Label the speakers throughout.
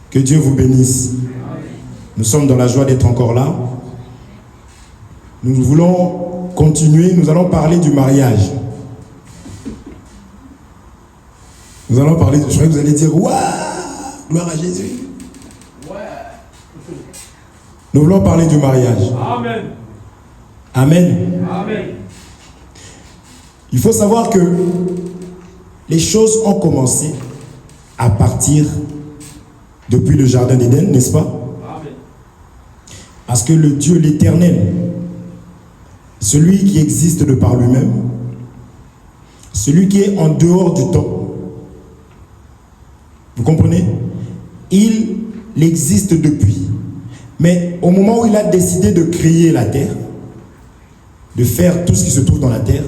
Speaker 1: Que Dieu vous bénisse. Nous sommes dans la joie d'être encore là. Nous voulons continuer, nous allons parler du mariage. Nous allons parler, je croyais que vous allez dire, waouh, gloire à Jésus. Nous voulons parler du mariage.
Speaker 2: Amen.
Speaker 1: Amen.
Speaker 2: Amen.
Speaker 1: Il faut savoir que les choses ont commencé à partir depuis le jardin d'Éden, n'est-ce pas?
Speaker 2: Amen.
Speaker 1: Parce que le Dieu, l'Éternel, celui qui existe de par lui-même, celui qui est en dehors du temps, vous comprenez? Il existe depuis. Mais au moment où il a décidé de créer la terre, de faire tout ce qui se trouve dans la terre,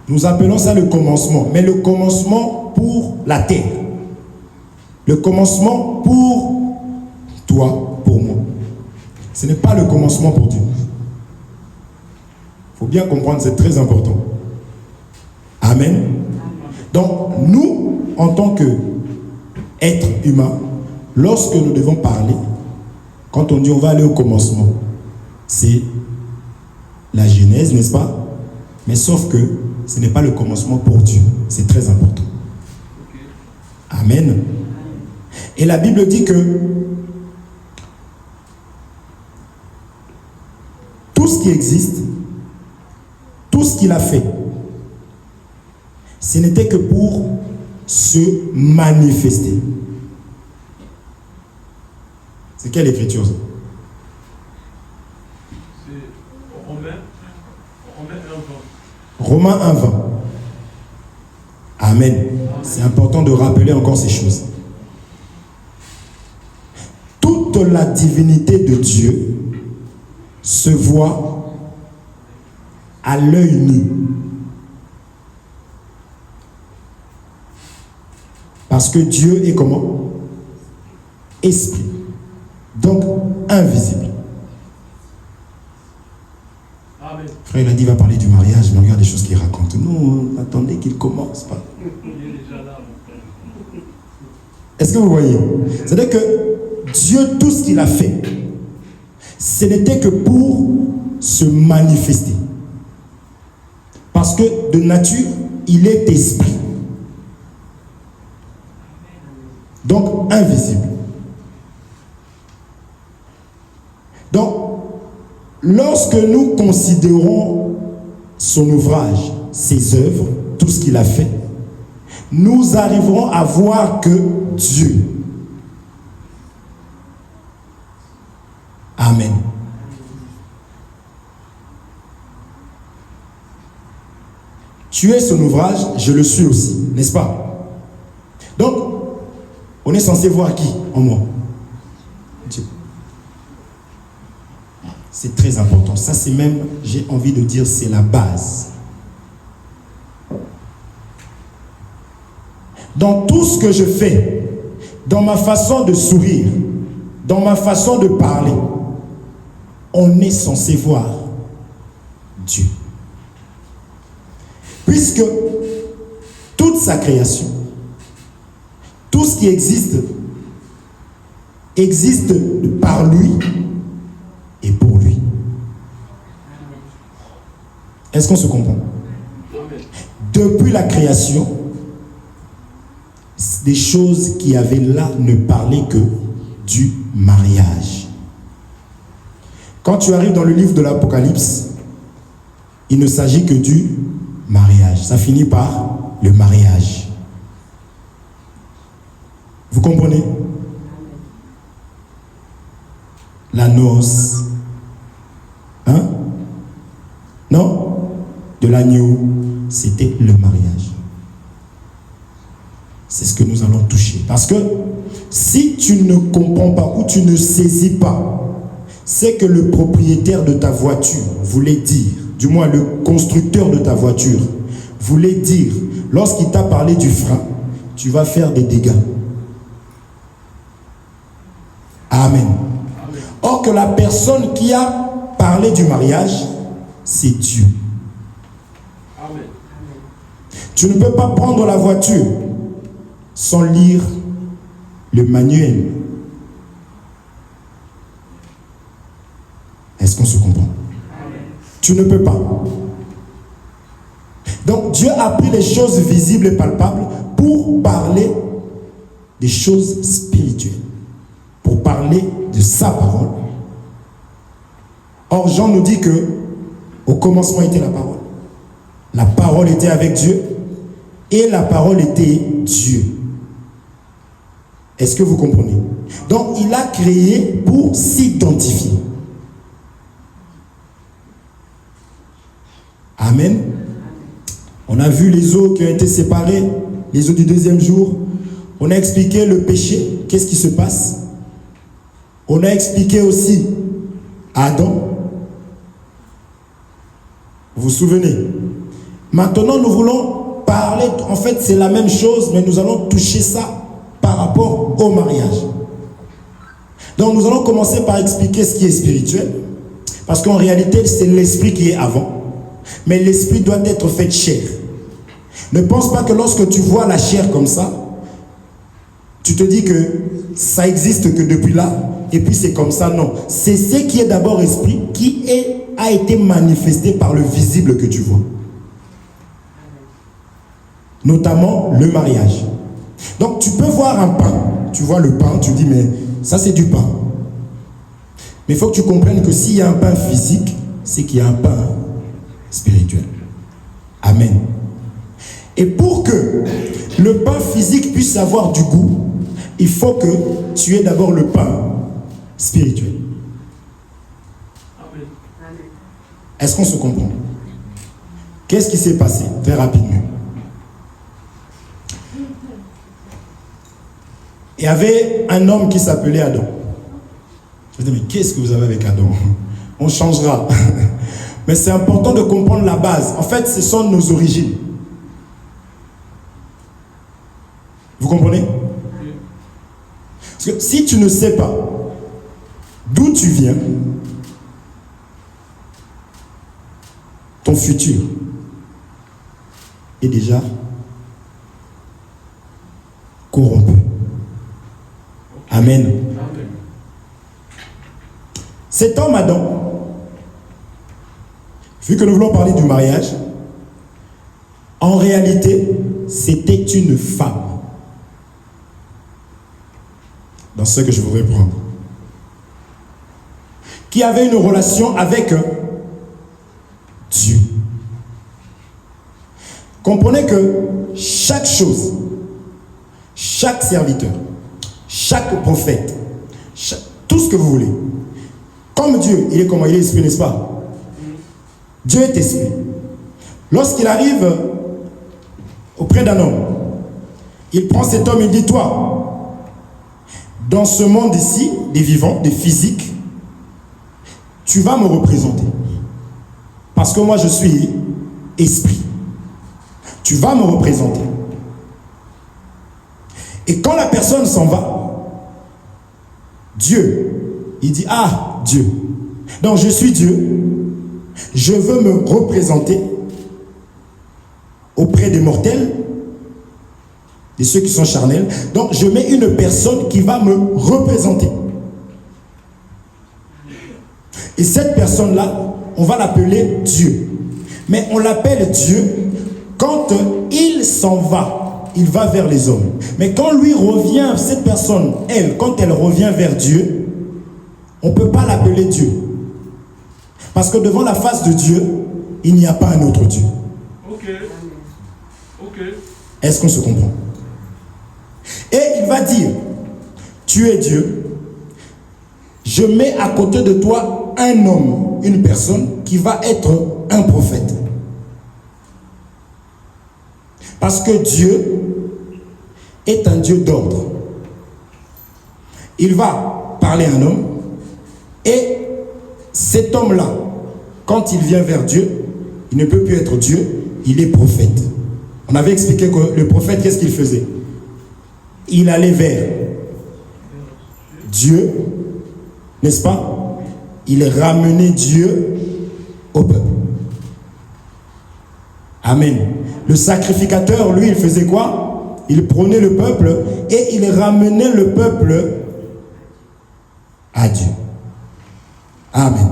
Speaker 1: nous appelons ça le commencement. Mais le commencement pour la terre. Le commencement pour toi, pour moi. Ce n'est pas le commencement pour Dieu. Il faut bien comprendre, c'est très important. Amen. Donc, nous, en tant qu'êtres humains, lorsque nous devons parler, quand on dit on va aller au commencement, c'est la Genèse, n'est-ce pas? Mais sauf que ce n'est pas le commencement pour Dieu. C'est très important. Amen. Et la Bible dit que tout ce qui existe, tout ce qu'il a fait, ce n'était que pour se manifester. C'est quelle écriture ça?
Speaker 2: C'est
Speaker 1: Romains 1:20. Amen. C'est important de rappeler encore ces choses. Toute la divinité de Dieu se voit à l'œil nu. Parce que Dieu est comment? Esprit. Donc, invisible.
Speaker 2: Amen.
Speaker 1: Frère, il a dit, il va parler du mariage, mais regarde les choses qu'il raconte. Non, attendez qu'il commence pas. Est-ce que vous voyez? C'est-à-dire que Dieu, tout ce qu'il a fait, ce n'était que pour se manifester. Parce que de nature, il est esprit. Donc, invisible. Donc, lorsque nous considérons son ouvrage, ses œuvres, tout ce qu'il a fait, nous arriverons à voir que Dieu. Amen. Tu es son ouvrage, je le suis aussi, n'est-ce pas? Donc, on est censé voir qui en moi? Dieu. C'est très important. Ça, c'est même, j'ai envie de dire, c'est la base. Dans tout ce que je fais, dans ma façon de sourire, dans ma façon de parler, on est censé voir Dieu. Puisque toute sa création, tout ce qui existe, existe par lui et pour lui. Est-ce qu'on se comprend? Depuis la création, des choses qui avaient là ne parlaient que du mariage. Quand tu arrives dans le livre de l'Apocalypse, il ne s'agit que du mariage. Ça finit par le mariage. Vous comprenez? La noce. Hein? Non? De l'agneau. C'était le mariage. C'est ce que nous allons toucher. Parce que si tu ne comprends pas ou tu ne saisis pas, c'est que le propriétaire de ta voiture voulait dire, du moins le constructeur de ta voiture voulait dire, lorsqu'il t'a parlé du frein, tu vas faire des dégâts. Amen. Or que la personne qui a parlé du mariage, c'est Dieu. Tu ne peux pas prendre la voiture sans lire le manuel. Est-ce qu'on se comprend? Tu ne peux pas. Donc Dieu a pris les choses visibles et palpables pour parler des choses spirituelles, pour parler de sa parole. Or Jean nous dit que au commencement était la parole. La parole était avec Dieu et la parole était Dieu. Est-ce que vous comprenez? Donc il a créé pour s'identifier. Amen. On a vu les eaux qui ont été séparées, les eaux du deuxième jour. On a expliqué le péché, qu'est-ce qui se passe. On a expliqué aussi Adam. Vous vous souvenez? Maintenant, nous voulons parler, en fait, c'est la même chose, mais nous allons toucher ça par rapport au mariage. Donc, nous allons commencer par expliquer ce qui est spirituel, parce qu'en réalité, c'est l'esprit qui est avant. Mais l'esprit doit être fait chair. Ne pense pas que lorsque tu vois la chair comme ça, tu te dis que ça existe que depuis là, et puis c'est comme ça. Non, c'est ce qui est d'abord esprit, qui a été manifesté par le visible que tu vois. Notamment le mariage. Donc tu peux voir un pain, tu vois le pain, tu dis mais ça c'est du pain. Mais il faut que tu comprennes que s'il y a un pain physique, c'est qu'il y a un pain spirituel. Amen. Et pour que le pain physique puisse avoir du goût, il faut que tu aies d'abord le pain spirituel.
Speaker 2: Amen.
Speaker 1: Est-ce qu'on se comprend? Qu'est-ce qui s'est passé? Très rapidement. Il y avait un homme qui s'appelait Adam. Je me dis, mais qu'est-ce que vous avez avec Adam? On changera. Mais c'est important de comprendre la base. En fait, ce sont nos origines. Vous comprenez? Parce que si tu ne sais pas d'où tu viens, ton futur est déjà corrompu. Amen.
Speaker 2: Amen.
Speaker 1: Cet homme Adam, vu que nous voulons parler du mariage, en réalité, c'était une femme. Dans ce que je voudrais prendre. Qui avait une relation avec Dieu. Comprenez que chaque chose, chaque serviteur, chaque prophète, tout ce que vous voulez, comme Dieu, il est comment? Il est esprit, n'est-ce pas? Dieu est esprit. Lorsqu'il arrive auprès d'un homme, il prend cet homme, il dit, toi, dans ce monde ici, des vivants, des physiques, tu vas me représenter. Parce que moi, je suis esprit. Tu vas me représenter. Et quand la personne s'en va, Dieu, il dit, ah, Dieu. Donc, je suis Dieu. Je veux me représenter auprès des mortels, de ceux qui sont charnels. Donc, je mets une personne qui va me représenter. Et cette personne-là, on va l'appeler Dieu. Mais on l'appelle Dieu quand il s'en va. Il va vers les hommes. Mais quand lui revient, cette personne, elle, quand elle revient vers Dieu, on ne peut pas l'appeler Dieu. Parce que devant la face de Dieu, il n'y a pas un autre Dieu.
Speaker 2: Ok. Ok.
Speaker 1: Est-ce qu'on se comprend? Et il va dire, tu es Dieu, je mets à côté de toi un homme, une personne qui va être un prophète. Parce que Dieu est un Dieu d'ordre. Il va parler à un homme et cet homme-là, quand il vient vers Dieu, il ne peut plus être Dieu, il est prophète. On avait expliqué que le prophète, qu'est-ce qu'il faisait? Il allait vers Dieu, n'est-ce pas? Il ramenait Dieu au peuple. Amen. Le sacrificateur, lui, il faisait quoi? il prenait le peuple et il ramenait le peuple à Dieu. Amen.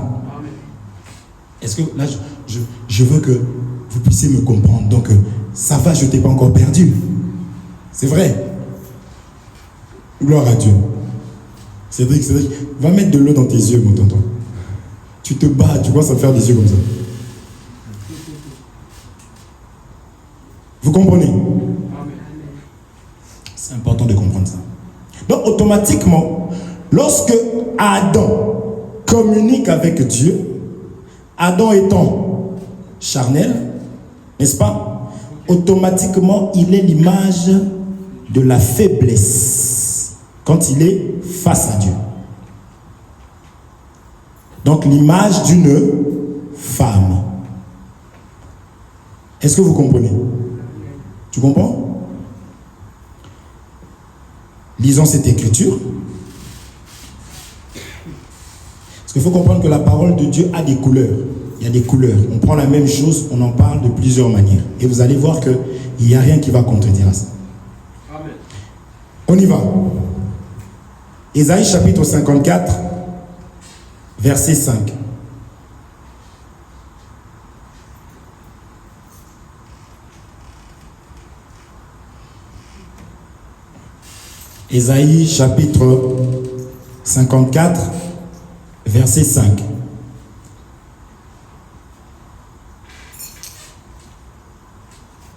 Speaker 1: Est-ce que là, je veux que vous puissiez me comprendre. Donc, ça va, je ne t'ai pas encore perdu. C'est vrai. Gloire à Dieu. Cédric, va mettre de l'eau dans tes yeux, mon tonton. Tu te bats, tu commences à faire des yeux comme ça. Vous comprenez? C'est important de comprendre ça. Donc, automatiquement, lorsque Adam communique avec Dieu, Adam étant charnel, n'est-ce pas? Automatiquement, il est l'image de la faiblesse quand il est face à Dieu. Donc, l'image d'une femme. Est-ce que vous comprenez? Tu comprends? Lisons cette écriture. Parce qu'il faut comprendre que la parole de Dieu a des couleurs. Il y a des couleurs. On prend la même chose, on en parle de plusieurs manières. Et vous allez voir qu'il n'y a rien qui va contredire à ça. Amen. On y va. Ésaïe chapitre 54, verset 5. Ésaïe chapitre 54, verset 5.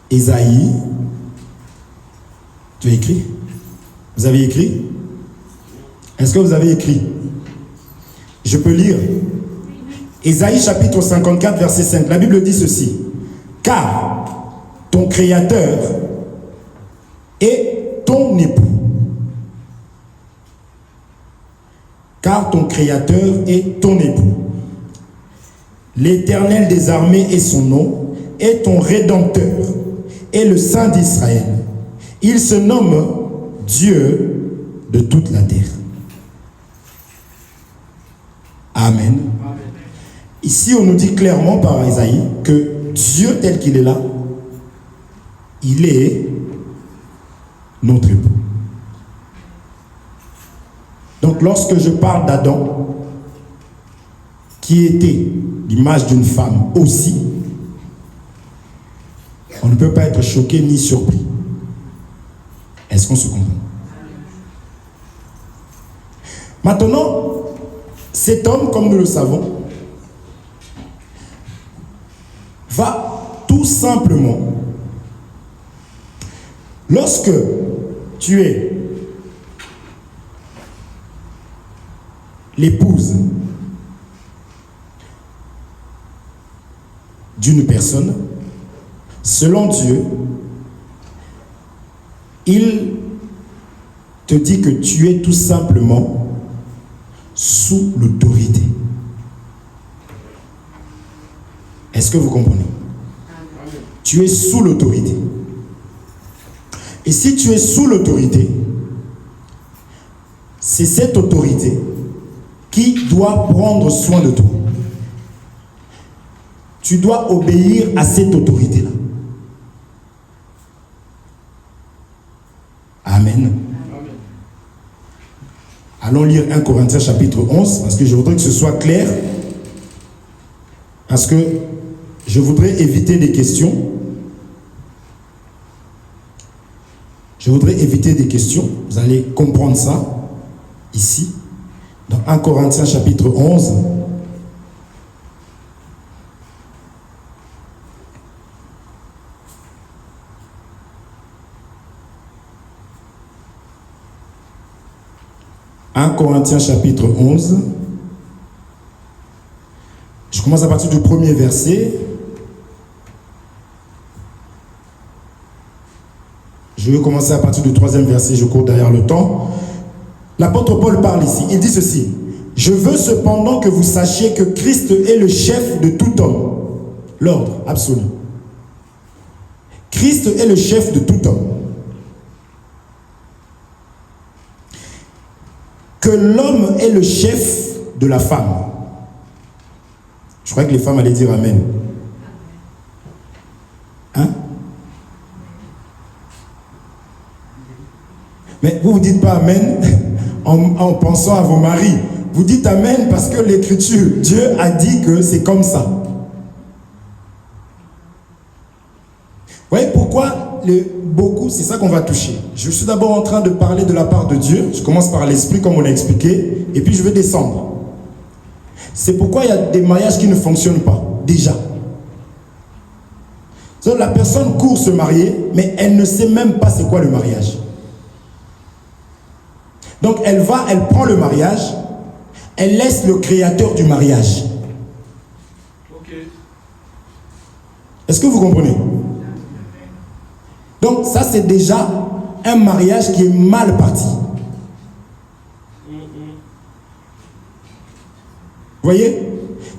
Speaker 1: Ésaïe, tu as écrit? Vous avez écrit? Est-ce que vous avez écrit? Je peux lire. Ésaïe chapitre 54, verset 5. La Bible dit ceci. Car ton Créateur est ton époux. Car ton Créateur est ton époux. L'Éternel des armées est son nom, est ton Rédempteur, est le Saint d'Israël. Il se nomme Dieu de toute la terre. Amen. Amen. Ici, on nous dit clairement par Isaïe que Dieu tel qu'il est là, il est notre époux. Donc lorsque je parle d'Adam, qui était l'image d'une femme aussi, on ne peut pas être choqué ni surpris. Est-ce qu'on se comprend? Maintenant, cet homme, comme nous le savons, va tout simplement, lorsque tu es l'épouse d'une personne, selon Dieu, il te dit que tu es tout simplement sous l'autorité. Est-ce que vous comprenez? Tu es sous l'autorité. Et si tu es sous l'autorité, c'est cette autorité qui doit prendre soin de toi. Tu dois obéir à cette autorité-là. Amen. Allons lire 1 Corinthiens chapitre 11, parce que je voudrais que ce soit clair, parce que je voudrais éviter des questions. Je voudrais éviter des questions. Vous allez comprendre ça ici, dans 1 Corinthiens chapitre 11. Corinthiens chapitre 11. Je commence à partir du premier verset. Je vais commencer à partir du troisième verset, je cours derrière le temps. L'apôtre Paul parle ici, il dit ceci. Je veux cependant que vous sachiez que Christ est le chef de tout homme. L'ordre absolu. Christ est le chef de tout homme. Que l'homme est le chef de la femme. Je crois que les femmes allaient dire Amen. Hein? Mais vous dites pas Amen en pensant à vos maris. Vous dites Amen parce que l'Écriture, Dieu a dit que c'est comme ça. Vous voyez pourquoi beaucoup, c'est ça qu'on va toucher. Je suis d'abord en train de parler de la part de Dieu. Je commence par l'esprit comme on a expliqué. Et puis je vais descendre. C'est pourquoi il y a des mariages qui ne fonctionnent pas. Déjà. Donc, la personne court se marier, mais elle ne sait même pas c'est quoi le mariage. Donc elle prend le mariage, elle laisse le créateur du mariage.
Speaker 2: Okay.
Speaker 1: Est-ce que vous comprenez? Donc ça c'est déjà un mariage qui est mal parti. Vous voyez?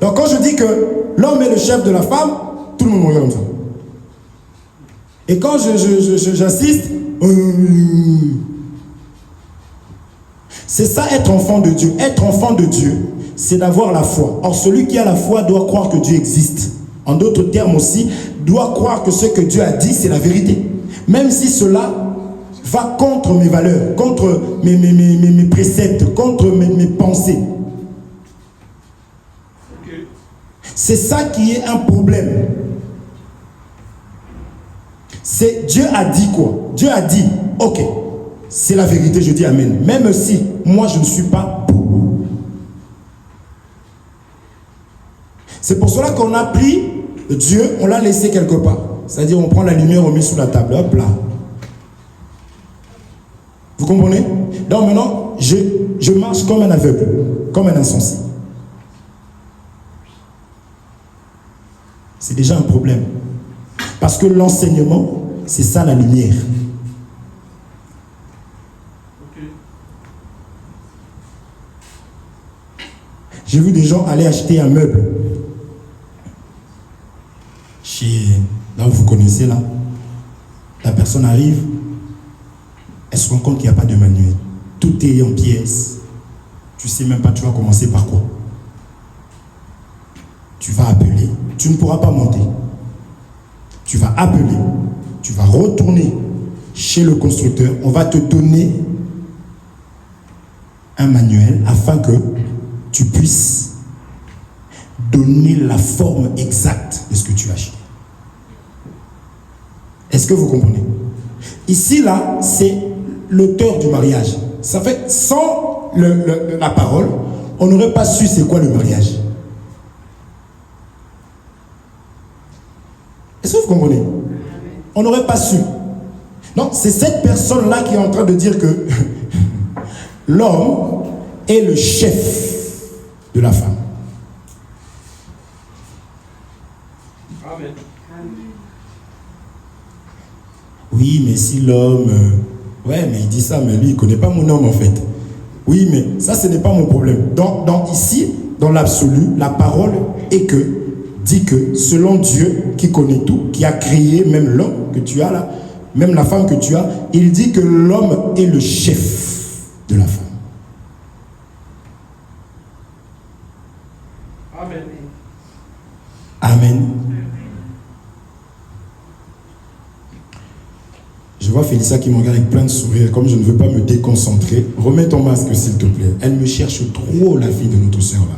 Speaker 1: Donc quand je dis que l'homme est le chef de la femme, tout le monde me regarde comme ça. Et quand j'insiste, c'est ça être enfant de Dieu. Être enfant de Dieu, c'est d'avoir la foi. Or, celui qui a la foi doit croire que Dieu existe. En d'autres termes aussi, doit croire que ce que Dieu a dit, c'est la vérité. Même si cela va contre mes valeurs, contre mes préceptes, contre mes pensées.
Speaker 2: Okay.
Speaker 1: C'est ça qui est un problème. C'est Dieu a dit quoi? Dieu a dit, ok, c'est la vérité, je dis amen. Même si moi je ne suis pas pour. C'est pour cela qu'on a pris Dieu, on l'a laissé quelque part. C'est-à-dire on prend la lumière, on met sous la table, hop là. Vous comprenez? Donc maintenant, je marche comme un aveugle, comme un insensé. C'est déjà un problème. Parce que l'enseignement, c'est ça la lumière.
Speaker 2: Okay.
Speaker 1: J'ai vu des gens aller acheter un meuble. Là où vous connaissez là, la personne arrive, elle se rend compte qu'il n'y a pas de manuel. Tout est en pièces. Tu ne sais même pas, tu vas commencer par quoi? Tu vas appeler, tu ne pourras pas monter. Tu vas appeler, tu vas retourner chez le constructeur, on va te donner un manuel afin que tu puisses donner la forme exacte de ce que tu as acheté. Est-ce que vous comprenez? Ici, là, c'est l'auteur du mariage. Ça fait, sans la parole, on n'aurait pas su c'est quoi le mariage. Est-ce que vous comprenez? On n'aurait pas su. Donc, c'est cette personne-là qui est en train de dire que l'homme est le chef de la femme.
Speaker 2: Amen.
Speaker 1: Oui, mais si l'homme... ouais, mais il dit ça, mais lui, il ne connaît pas mon homme, en fait. Oui, mais ça, ce n'est pas mon problème. Donc ici, dans l'absolu, la parole dit que selon Dieu, qui connaît tout, qui a créé même l'homme que tu as là, même la femme que tu as, il dit que l'homme est le chef de la femme.
Speaker 2: Amen.
Speaker 1: Amen. Je vois Félicia qui me regarde avec plein de sourires, comme je ne veux pas me déconcentrer. Remets ton masque, s'il te plaît. Elle me cherche trop, la fille de notre sœur là.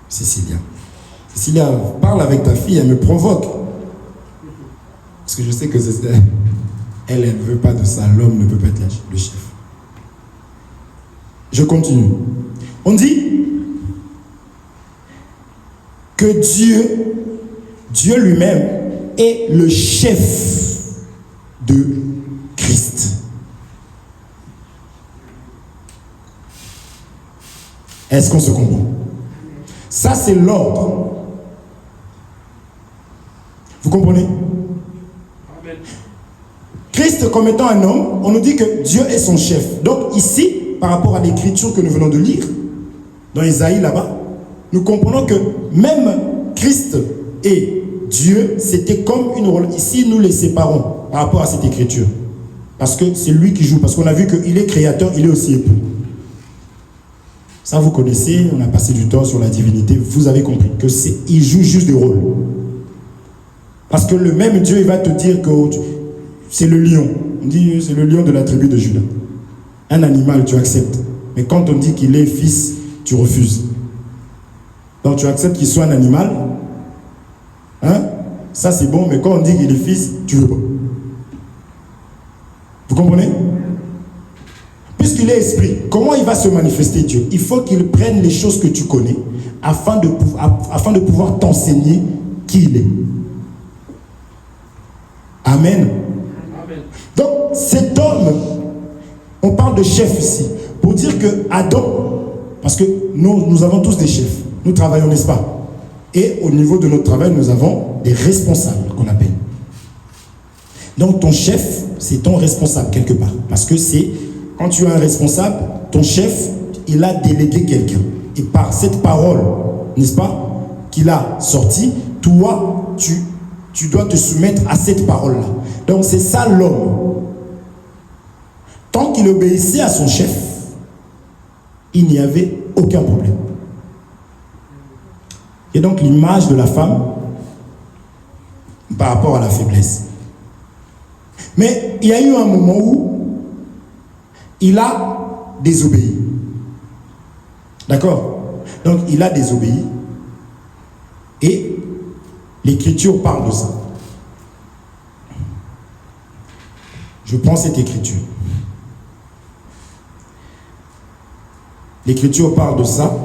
Speaker 1: Cécilia. Cécilia, parle avec ta fille, elle me provoque. Parce que je sais que c'est elle ne veut pas de ça. L'homme ne peut pas être le chef. Je continue. On dit que Dieu lui-même est le chef de Christ. Est-ce qu'on se comprend? Ça, c'est l'ordre. Vous comprenez?
Speaker 2: Amen.
Speaker 1: Christ comme étant un homme, on nous dit que Dieu est son chef. Donc ici, par rapport à l'écriture que nous venons de lire, dans Isaïe là-bas, nous comprenons que même Christ et Dieu, c'était comme une rôle. Ici, nous les séparons par rapport à cette écriture. Parce que c'est lui qui joue. Parce qu'on a vu qu'il est créateur, il est aussi époux. Ça, vous connaissez, on a passé du temps sur la divinité. Vous avez compris que il joue juste des rôles. Parce que le même Dieu, il va te dire que c'est le lion. On dit c'est le lion de la tribu de Juda. Un animal, tu acceptes. Mais quand on dit qu'il est fils, tu refuses. Donc tu acceptes qu'il soit un animal. Hein? Ça c'est bon, mais quand on dit qu'il est fils, tu veux pas. Vous comprenez? Puisqu'il est esprit, comment il va se manifester Dieu? Il faut qu'il prenne les choses que tu connais afin de pouvoir t'enseigner qui il est. Amen.
Speaker 2: Amen.
Speaker 1: Donc cet homme, on parle de chef ici, pour dire que Adam, parce que nous avons tous des chefs, nous travaillons, n'est-ce pas? Et au niveau de notre travail, nous avons des responsables qu'on appelle. Donc ton chef, c'est ton responsable quelque part. Parce que c'est, quand tu as un responsable, ton chef, il a délégué quelqu'un. Et par cette parole, n'est-ce pas, qu'il a sortie, toi, tu dois te soumettre à cette parole-là. Donc c'est ça l'homme. Tant qu'il obéissait à son chef, il n'y avait aucun problème. Et donc l'image de la femme par rapport à la faiblesse. Mais il y a eu un moment où il a désobéi. D'accord? Donc il a désobéi. Et l'Écriture parle de ça. Je prends cette Écriture. L'Écriture parle de ça.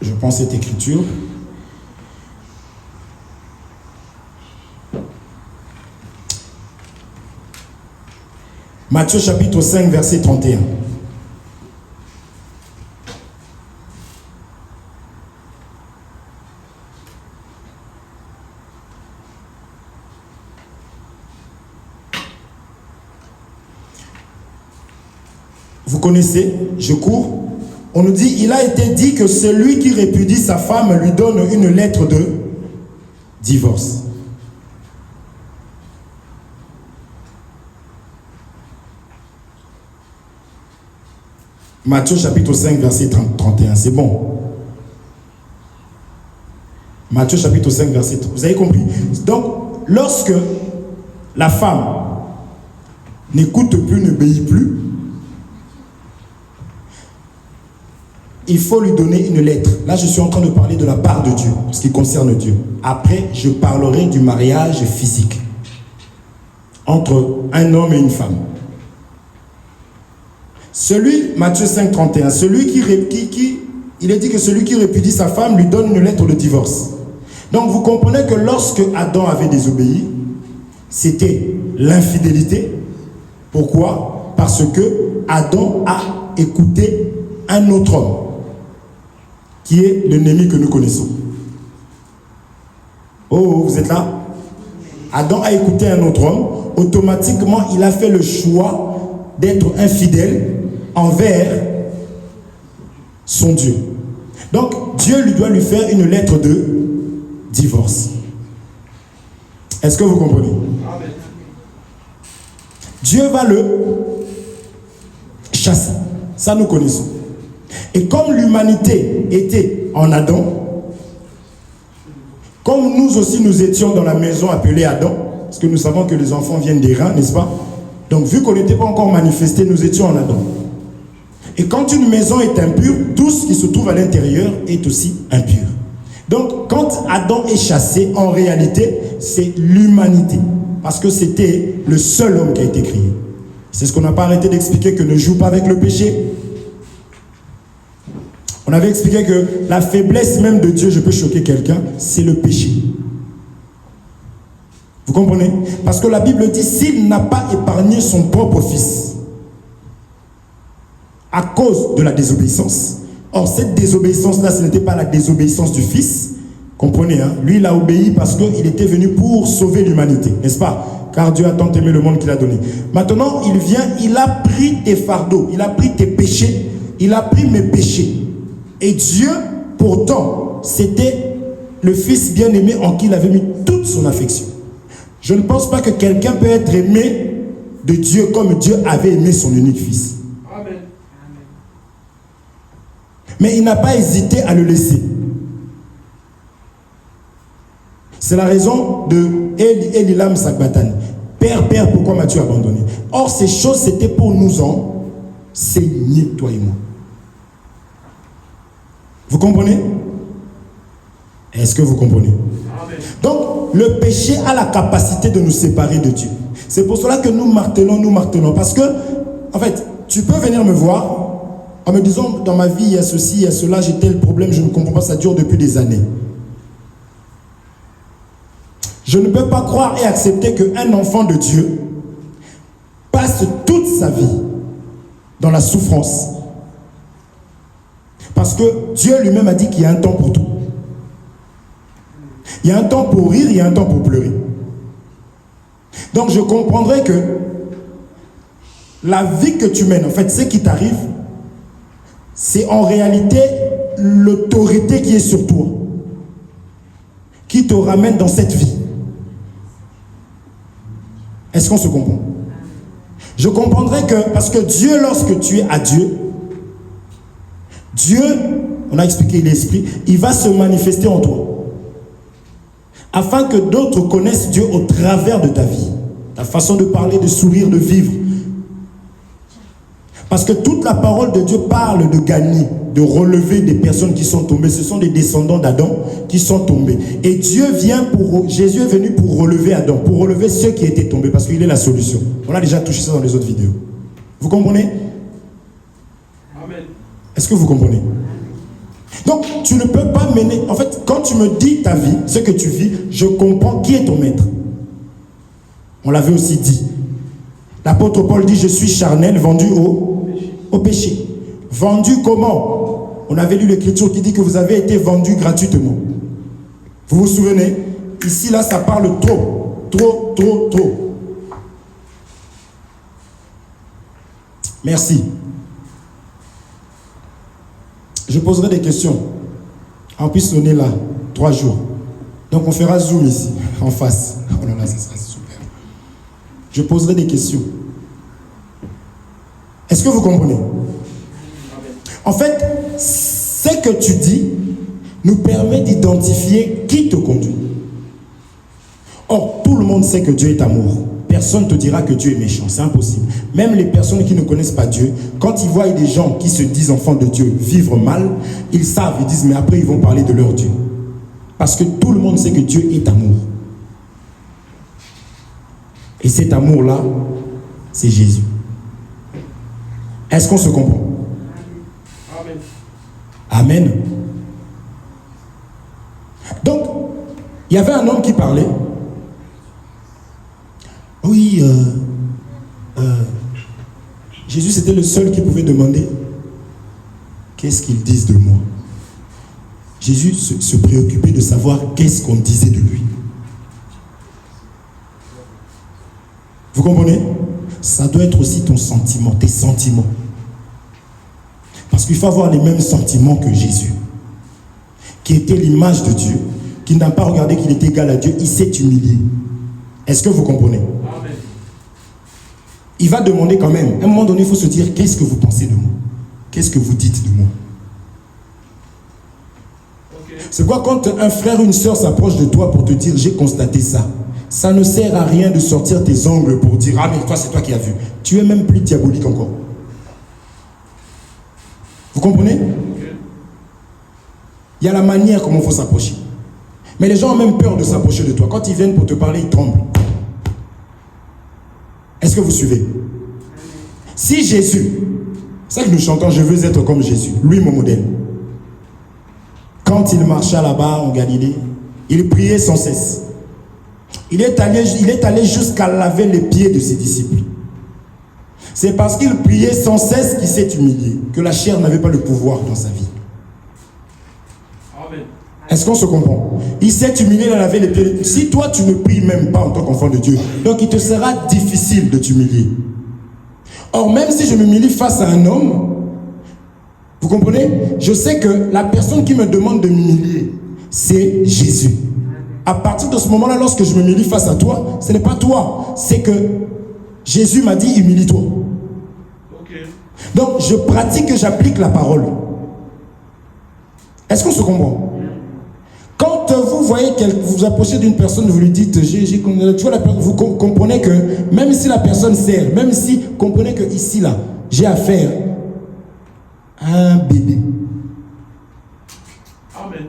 Speaker 1: Je prends cette Écriture. Matthieu chapitre 5, verset 31. Vous connaissez, je cours. On nous dit, il a été dit que celui qui répudie sa femme lui donne une lettre de divorce. Matthieu chapitre 5, verset 31, c'est bon. Matthieu chapitre 5, verset 30. Vous avez compris? Donc, lorsque la femme n'écoute plus, n'obéit plus, il faut lui donner une lettre. Là, je suis en train de parler de la part de Dieu, ce qui concerne Dieu. Après, je parlerai du mariage physique entre un homme et une femme. Matthieu 5, 31, il est dit que celui qui répudie sa femme lui donne une lettre de divorce. Donc vous comprenez que lorsque Adam avait désobéi, c'était l'infidélité. Pourquoi? Parce que Adam a écouté un autre homme, qui est l'ennemi que nous connaissons. Oh, vous êtes là? Adam a écouté un autre homme, automatiquement il a fait le choix d'être infidèle envers son Dieu. Donc Dieu lui doit lui faire une lettre de divorce. Est-ce que vous comprenez?
Speaker 2: Amen.
Speaker 1: Dieu va le chasser. Ça nous connaissons. Et comme l'humanité était en Adam, comme nous aussi nous étions dans la maison appelée Adam, parce que nous savons que les enfants viennent des reins, n'est-ce pas? Donc vu qu'on n'était pas encore manifesté, nous étions en Adam. Et quand une maison est impure, tout ce qui se trouve à l'intérieur est aussi impur. Donc quand Adam est chassé, en réalité, c'est l'humanité. Parce que c'était le seul homme qui a été créé. C'est ce qu'on n'a pas arrêté d'expliquer, que ne joue pas avec le péché. On avait expliqué que la faiblesse même de Dieu, je peux choquer quelqu'un, c'est le péché. Vous comprenez? Parce que la Bible dit, s'il n'a pas épargné son propre fils à cause de la désobéissance. Or, cette désobéissance-là, ce n'était pas la désobéissance du fils. Comprenez, hein? Lui, il a obéi parce qu'il était venu pour sauver l'humanité, n'est-ce pas? Car Dieu a tant aimé le monde qu'il a donné. Maintenant, il vient, il a pris tes fardeaux, il a pris tes péchés, il a pris mes péchés. Et Dieu, pourtant, c'était le fils bien-aimé en qui il avait mis toute son affection. Je ne pense pas que quelqu'un peut être aimé de Dieu comme Dieu avait aimé son unique fils.
Speaker 2: Amen.
Speaker 1: Mais il n'a pas hésité à le laisser. C'est la raison de Elilam Sakbatan. Père, Père, pourquoi m'as-tu abandonné? Or, ces choses, c'était pour nous enseigner, toi et moi. Vous comprenez? Est-ce que vous comprenez?
Speaker 2: Amen.
Speaker 1: Donc, le péché a la capacité de nous séparer de Dieu. C'est pour cela que nous martelons. Parce que, en fait, tu peux venir me voir en me disant, dans ma vie, il y a ceci, il y a cela, j'ai tel problème, je ne comprends pas, ça dure depuis des années. Je ne peux pas croire et accepter qu'un enfant de Dieu passe toute sa vie dans la souffrance. Parce que Dieu lui-même a dit qu'il y a un temps pour tout. Il y a un temps pour rire, il y a un temps pour pleurer. Donc je comprendrais que la vie que tu mènes, en fait, ce qui t'arrive, c'est en réalité l'autorité qui est sur toi, qui te ramène dans cette vie. Est-ce qu'on se comprend? Je comprendrais que, parce que Dieu, lorsque tu es à Dieu, Dieu, on a expliqué l'esprit, il va se manifester en toi. Afin que d'autres connaissent Dieu au travers de ta vie. Ta façon de parler, de sourire, de vivre. Parce que toute la parole de Dieu parle de gagner, de relever des personnes qui sont tombées. Ce sont des descendants d'Adam qui sont tombés. Et Jésus est venu pour relever Adam, pour relever ceux qui étaient tombés, parce qu'il est la solution. On a déjà touché ça dans les autres vidéos. Vous comprenez?
Speaker 2: Amen.
Speaker 1: Est-ce que vous comprenez? Donc, tu ne peux pas mener... En fait, quand tu me dis ta vie, ce que tu vis, je comprends qui est ton maître. On l'avait aussi dit. L'apôtre Paul dit, je suis charnel, vendu au péché. Vendu comment? On avait lu l'écriture qui dit que vous avez été vendu gratuitement. Vous vous souvenez? Ici, là, ça parle trop. Merci. Je poserai des questions. On puisse sonner là, 3 jours. Donc on fera Zoom ici, en face. Oh là là, ça sera super. Je poserai des questions. Est-ce que vous comprenez? En fait, ce que tu dis nous permet d'identifier qui te conduit. Or, tout le monde sait que Dieu est amour. Personne ne te dira que Dieu est méchant, c'est impossible. Même les personnes qui ne connaissent pas Dieu, quand ils voient des gens qui se disent enfants de Dieu vivre mal, ils savent, ils disent, mais après ils vont parler de leur Dieu. Parce que tout le monde sait que Dieu est amour. Et cet amour-là, c'est Jésus. Est-ce qu'on se comprend?
Speaker 2: Amen.
Speaker 1: Amen. Donc, il y avait un homme qui parlait. Oui, Jésus, c'était le seul qui pouvait demander qu'est-ce qu'ils disent de moi. Jésus se préoccupait de savoir qu'est-ce qu'on disait de lui. Vous comprenez? Ça doit être aussi ton sentiment, tes sentiments. Parce qu'il faut avoir les mêmes sentiments que Jésus, qui était l'image de Dieu, qui n'a pas regardé qu'il était égal à Dieu, il s'est humilié. Est-ce que vous comprenez?
Speaker 2: Amen.
Speaker 1: Il va demander quand même. À un moment donné, il faut se dire, qu'est-ce que vous pensez de moi? Qu'est-ce que vous dites de moi?
Speaker 2: Okay.
Speaker 1: C'est quoi quand un frère ou une soeur s'approche de toi pour te dire, j'ai constaté ça? Ça ne sert à rien de sortir tes ongles pour dire, ah mais toi, c'est toi qui as vu. Tu es même plus diabolique encore. Vous comprenez?
Speaker 2: Okay.
Speaker 1: Il y a la manière comment il faut s'approcher. Mais les gens ont même peur de s'approcher de toi. Quand ils viennent pour te parler, ils tremblent. Est-ce que vous suivez? Si Jésus, c'est ça que nous chantons, je veux être comme Jésus, lui mon modèle. Quand il marcha là-bas en Galilée, il priait sans cesse. Il est allé jusqu'à laver les pieds de ses disciples. C'est parce qu'il priait sans cesse qu'il s'est humilié, que la chair n'avait pas le pouvoir dans sa vie.
Speaker 2: Amen.
Speaker 1: Est-ce qu'on se comprend? Il s'est humilié à laver les pieds. Si toi tu ne pries même pas en tant qu'enfant de Dieu, donc il te sera difficile de t'humilier. Or, même si je m'humilie face à un homme, vous comprenez? Je sais que la personne qui me demande de m'humilier, c'est Jésus. À partir de ce moment-là, lorsque je m'humilie face à toi, ce n'est pas toi, c'est que Jésus m'a dit, humilie-toi.
Speaker 2: Okay.
Speaker 1: Donc, je pratique et j'applique la parole. Est-ce qu'on se comprend? Quand vous voyez vous vous approchez d'une personne, vous lui dites, tu vois, vous comprenez que même si la personne sert, même si vous comprenez que ici, là, j'ai affaire à un bébé.
Speaker 2: Amen.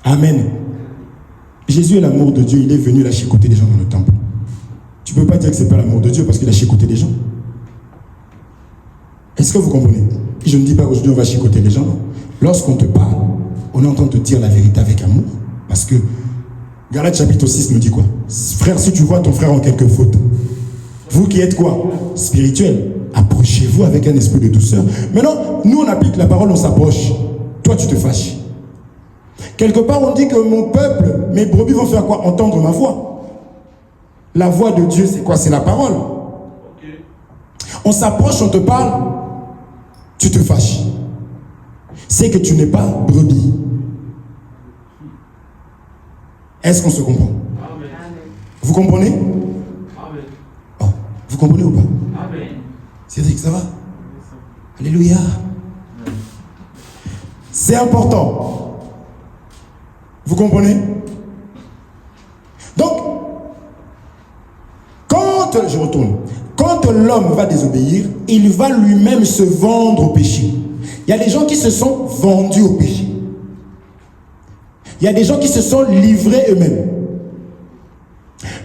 Speaker 1: Amen. Jésus est l'amour de Dieu, il est venu là chicoter les gens dans le temple. Tu ne peux pas dire que ce n'est pas l'amour de Dieu parce qu'il a chicoté les gens. Est-ce que vous comprenez? Je ne dis pas qu'aujourd'hui on va chicoter les gens, non. Lorsqu'on te parle, on est en train de te dire la vérité avec amour. Parce que Galates chapitre 6 nous dit quoi? Frère, si tu vois ton frère en quelque faute, vous qui êtes quoi? Spirituel, approchez-vous avec un esprit de douceur. Maintenant, nous on applique la parole, on s'approche. Toi tu te fâches. Quelque part on dit que mon peuple, mes brebis vont faire quoi? Entendre ma voix. La voix de Dieu c'est quoi? C'est la parole.
Speaker 2: Okay.
Speaker 1: On s'approche, on te parle, tu te fâches. C'est que tu n'es pas brebis. Est-ce qu'on se comprend?
Speaker 2: Amen.
Speaker 1: Vous comprenez?
Speaker 2: Amen.
Speaker 1: Oh, vous comprenez ou pas?
Speaker 2: Amen.
Speaker 1: Cédric, ça va? Alléluia. C'est important. Vous comprenez? Donc, je retourne. Quand l'homme va désobéir, il va lui-même se vendre au péché. Il y a des gens qui se sont vendus au péché. Il y a des gens qui se sont livrés eux-mêmes.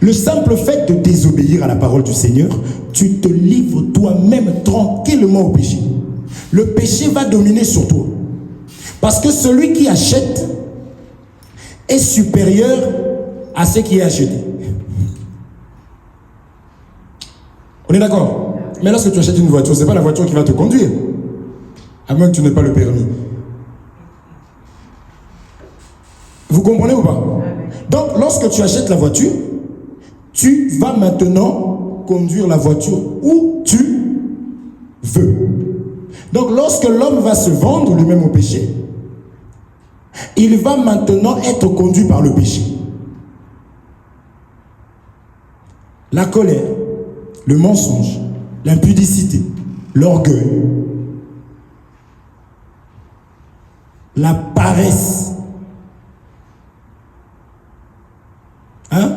Speaker 1: Le simple fait de désobéir à la parole du Seigneur, tu te livres toi-même tranquillement au péché. Le péché va dominer sur toi. Parce que celui qui achète est supérieur à ce qui est acheté. On est d'accord? Mais lorsque tu achètes une voiture, ce n'est pas la voiture qui va te conduire. À moins que tu n'aies pas le permis. Vous comprenez ou pas? Donc, lorsque tu achètes la voiture, tu vas maintenant conduire la voiture où tu veux. Donc, lorsque l'homme va se vendre lui-même au péché, il va maintenant être conduit par le péché. La colère, le mensonge, l'impudicité, l'orgueil, la paresse. Hein?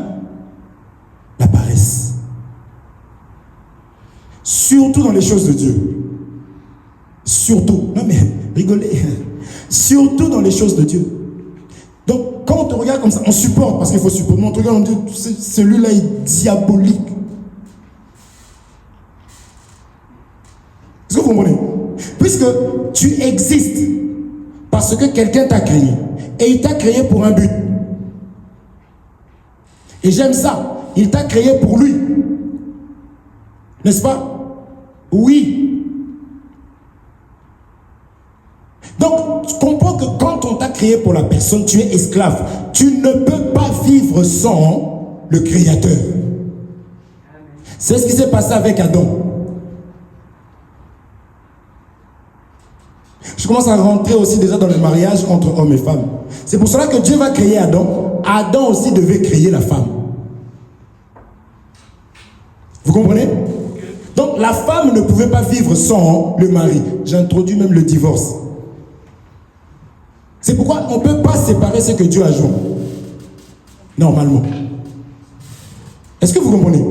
Speaker 1: La paresse. Surtout dans les choses de Dieu. Surtout. Non mais, rigolez. Surtout dans les choses de Dieu. Donc, quand on te regarde comme ça, on supporte, parce qu'il faut supporter. On te regarde, on dit, celui-là est diabolique. Est-ce que vous comprenez? Puisque tu existes parce que quelqu'un t'a créé. Et il t'a créé pour un but. Et j'aime ça. Il t'a créé pour lui. N'est-ce pas? Oui. Donc, tu comprends que quand on t'a créé pour la personne, tu es esclave. Tu ne peux pas vivre sans le Créateur. C'est ce qui s'est passé avec Adam. Je commence à rentrer aussi déjà dans le mariage entre hommes et femmes. C'est pour cela que Dieu va créer Adam. Adam aussi devait créer la femme. Vous comprenez? Donc la femme ne pouvait pas vivre sans le mari. J'introduis même le divorce. C'est pourquoi on ne peut pas séparer ce que Dieu a joint. Normalement. Est-ce que vous comprenez?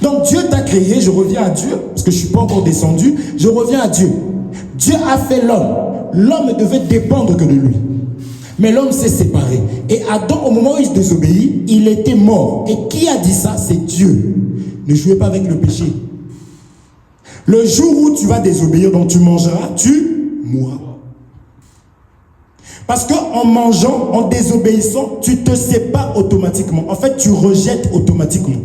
Speaker 1: Donc Dieu t'a créé, je reviens à Dieu, parce que je ne suis pas encore descendu, je reviens à Dieu. Dieu a fait l'homme. L'homme ne devait dépendre que de lui. Mais l'homme s'est séparé. Et Adam, au moment où il désobéit, il était mort. Et qui a dit ça? C'est Dieu. Ne jouez pas avec le péché. Le jour où tu vas désobéir, donc tu mangeras, tu mourras. Parce qu'en mangeant, en désobéissant, tu te sépares automatiquement. En fait, tu rejettes automatiquement.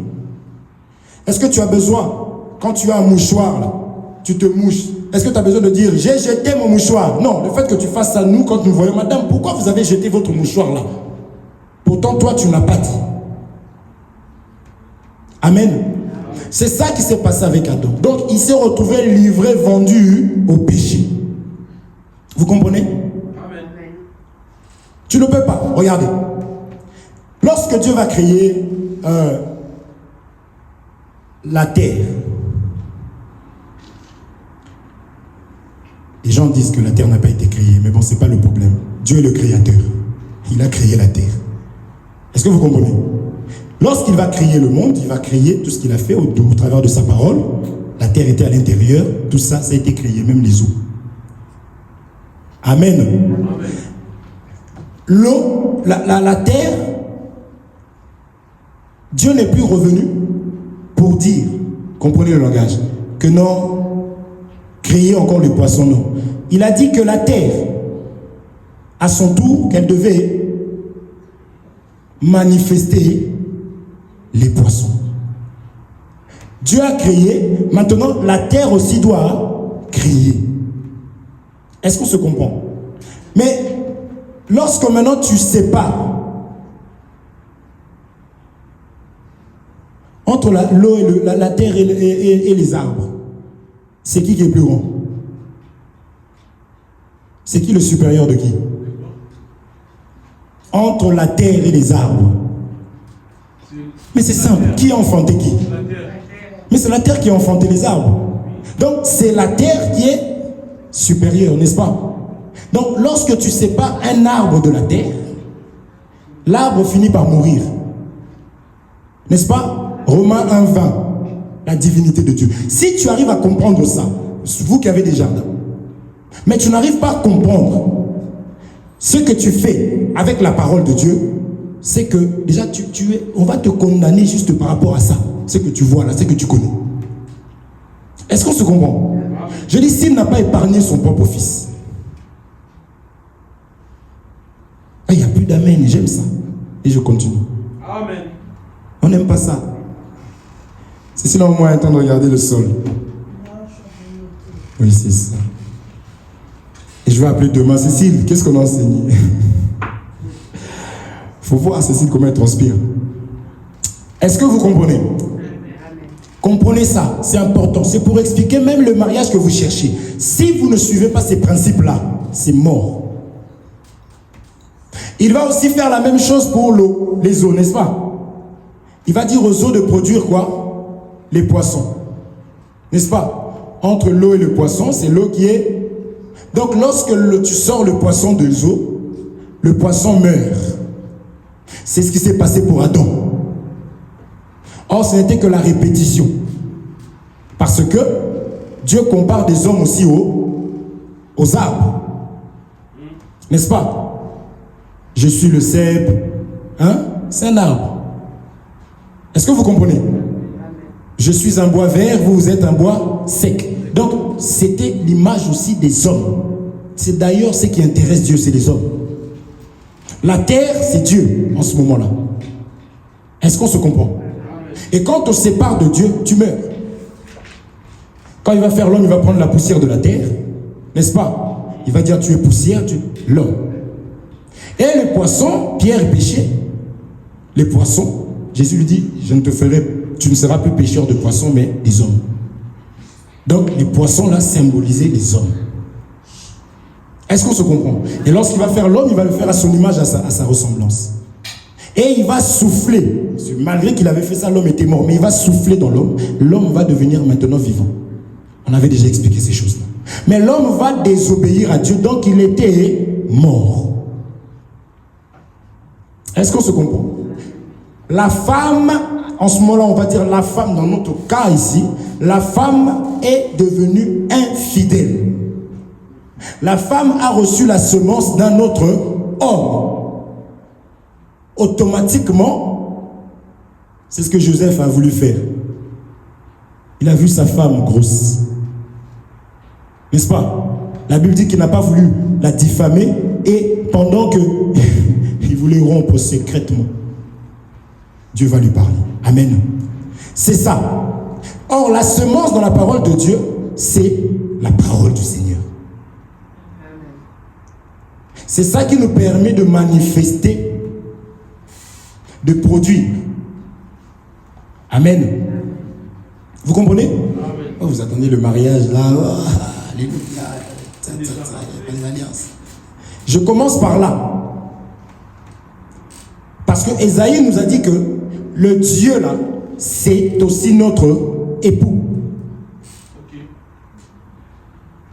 Speaker 1: Est-ce que tu as besoin, quand tu as un mouchoir, là, tu te mouches, est-ce que tu as besoin de dire, j'ai jeté mon mouchoir? Non, le fait que tu fasses ça, nous, quand nous voyons, madame, pourquoi vous avez jeté votre mouchoir là? Pourtant, toi, tu n'as pas dit. Amen. C'est ça qui s'est passé avec Adam. Donc, il s'est retrouvé livré, vendu au péché. Vous comprenez?
Speaker 2: Amen.
Speaker 1: Tu ne peux pas. Regardez. Lorsque Dieu va créer la terre, les gens disent que la terre n'a pas été créée, mais bon. bon, ce n'est pas le problème. Dieu est le créateur. Il a créé la terre. Est-ce que vous comprenez? Lorsqu'il va créer le monde, il va créer tout ce qu'il a fait au travers de sa parole. La terre était à l'intérieur. Tout ça, ça a été créé, même les eaux. Amen.
Speaker 2: Amen.
Speaker 1: L'eau, la terre, Dieu n'est plus revenu pour dire, comprenez le langage, que non, créer encore les poissons, non. Il a dit que la terre, à son tour, qu'elle devait manifester les poissons. Dieu a créé, maintenant la terre aussi doit créer. Est-ce qu'on se comprend? Mais lorsque maintenant tu sépares entre l'eau et la terre et les arbres, c'est qui est plus grand? C'est qui le supérieur de qui? Entre la terre et les arbres. Mais c'est simple, qui a enfanté qui? Mais c'est la terre qui a enfanté les arbres. Donc c'est la terre qui est supérieure, n'est-ce pas? Donc lorsque tu sépares un arbre de la terre, l'arbre finit par mourir. N'est-ce pas? Romains 1:20, la divinité de Dieu. Si tu arrives à comprendre ça, vous qui avez des jardins, mais tu n'arrives pas à comprendre ce que tu fais avec la parole de Dieu, c'est que déjà on va te condamner juste par rapport à ça, ce que tu vois là, ce que tu connais. Est-ce qu'on se comprend? Je dis, s'il n'a pas épargné son propre fils. Il n'y a plus d'amen, j'aime ça. Et je continue.
Speaker 2: Amen.
Speaker 1: On n'aime pas ça. C'est sinon au moins un temps de regarder le sol. Oui, c'est ça. Et je vais appeler demain Cécile. Qu'est-ce qu'on a enseigné? Il faut voir Cécile comment elle transpire. Est-ce que vous comprenez? Comprenez ça, c'est important. C'est pour expliquer même le mariage que vous cherchez. Si vous ne suivez pas ces principes-là, c'est mort. Il va aussi faire la même chose pour l'eau, les eaux, n'est-ce pas? Il va dire aux eaux de produire quoi? Les poissons. N'est-ce pas? Entre l'eau et le poisson, c'est l'eau qui est... Donc lorsque tu sors le poisson des eaux, le poisson meurt. C'est ce qui s'est passé pour Adam. Or, ce n'était que la répétition. Parce que Dieu compare des hommes aussi aux arbres. N'est-ce pas? Je suis le cèpe. Hein? C'est un arbre. Est-ce que vous comprenez? Je suis un bois vert, vous êtes un bois sec. Donc, c'était l'image aussi des hommes. C'est d'ailleurs ce qui intéresse Dieu, c'est les hommes. La terre, c'est Dieu en ce moment-là. Est-ce qu'on se comprend? Et quand on se sépare de Dieu, tu meurs. Quand il va faire l'homme, il va prendre la poussière de la terre, n'est-ce pas? Il va dire, tu es poussière, tu es l'homme. Et les poissons, Pierre péchait. Les poissons, Jésus lui dit, tu ne seras plus pêcheur de poissons, mais des hommes. Donc les poissons là symbolisaient les hommes. Est-ce qu'on se comprend? Et lorsqu'il va faire l'homme, il va le faire à son image, à sa ressemblance. Et il va souffler. Malgré qu'il avait fait ça, l'homme était mort. Mais il va souffler dans l'homme. L'homme va devenir maintenant vivant. On avait déjà expliqué ces choses-là. Mais l'homme va désobéir à Dieu. Donc il était mort. Est-ce qu'on se comprend? La femme, en ce moment-là, on va dire la femme, dans notre cas ici, la femme est devenue infidèle. La femme a reçu la semence d'un autre homme. Automatiquement, c'est ce que Joseph a voulu faire. Il a vu sa femme grosse. N'est-ce pas? La Bible dit qu'il n'a pas voulu la diffamer et pendant que il voulait rompre secrètement, Dieu va lui parler. Amen. C'est ça. Or, la semence dans la parole de Dieu, c'est la parole du Seigneur. C'est ça qui nous permet de manifester, de produire. Amen. Vous comprenez? Amen. Oh, vous attendez le mariage là. Oh, alléluia. Les alliances. Je commence par là. Parce que Ésaïe nous a dit que le Dieu là, c'est aussi notre époux. Okay.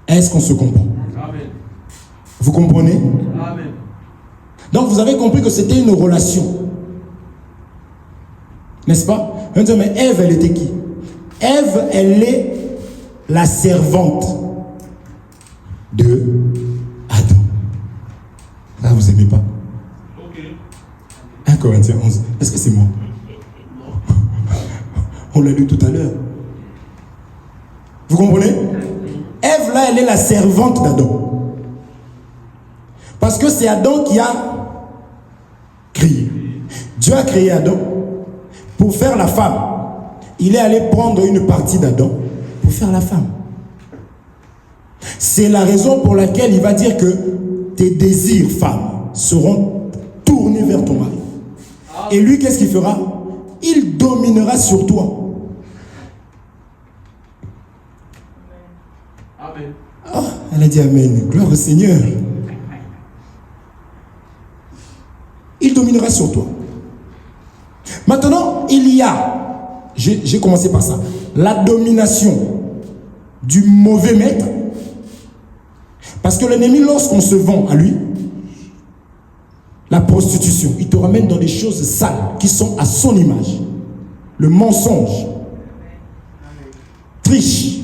Speaker 1: Est-ce qu'on se comprend? Amen. Vous comprenez?
Speaker 2: Amen.
Speaker 1: Donc vous avez compris que c'était une relation. N'est-ce pas? On dit, mais Ève, elle était qui? Ève, elle est la servante de Adam. Ah, vous aimez pas?
Speaker 2: Ok.
Speaker 1: 1 Corinthiens 11. Est-ce que c'est moi? On l'a lu tout à l'heure. Vous comprenez? Ève, là, elle est la servante d'Adam. Parce que c'est Adam qui a créé. Dieu a créé Adam pour faire la femme. Il est allé prendre une partie d'Adam pour faire la femme. C'est la raison pour laquelle il va dire que tes désirs, femme, seront tournés vers ton mari. Et lui, qu'est-ce qu'il fera? Il dominera sur toi.
Speaker 2: Amen.
Speaker 1: Ah, elle a dit Amen. Gloire au Seigneur. Il dominera sur toi. Maintenant, il y a, j'ai commencé par ça, la domination du mauvais maître. Parce que l'ennemi, lorsqu'on se vend à lui, la prostitution, il te ramène dans des choses sales qui sont à son image. Le mensonge, triche.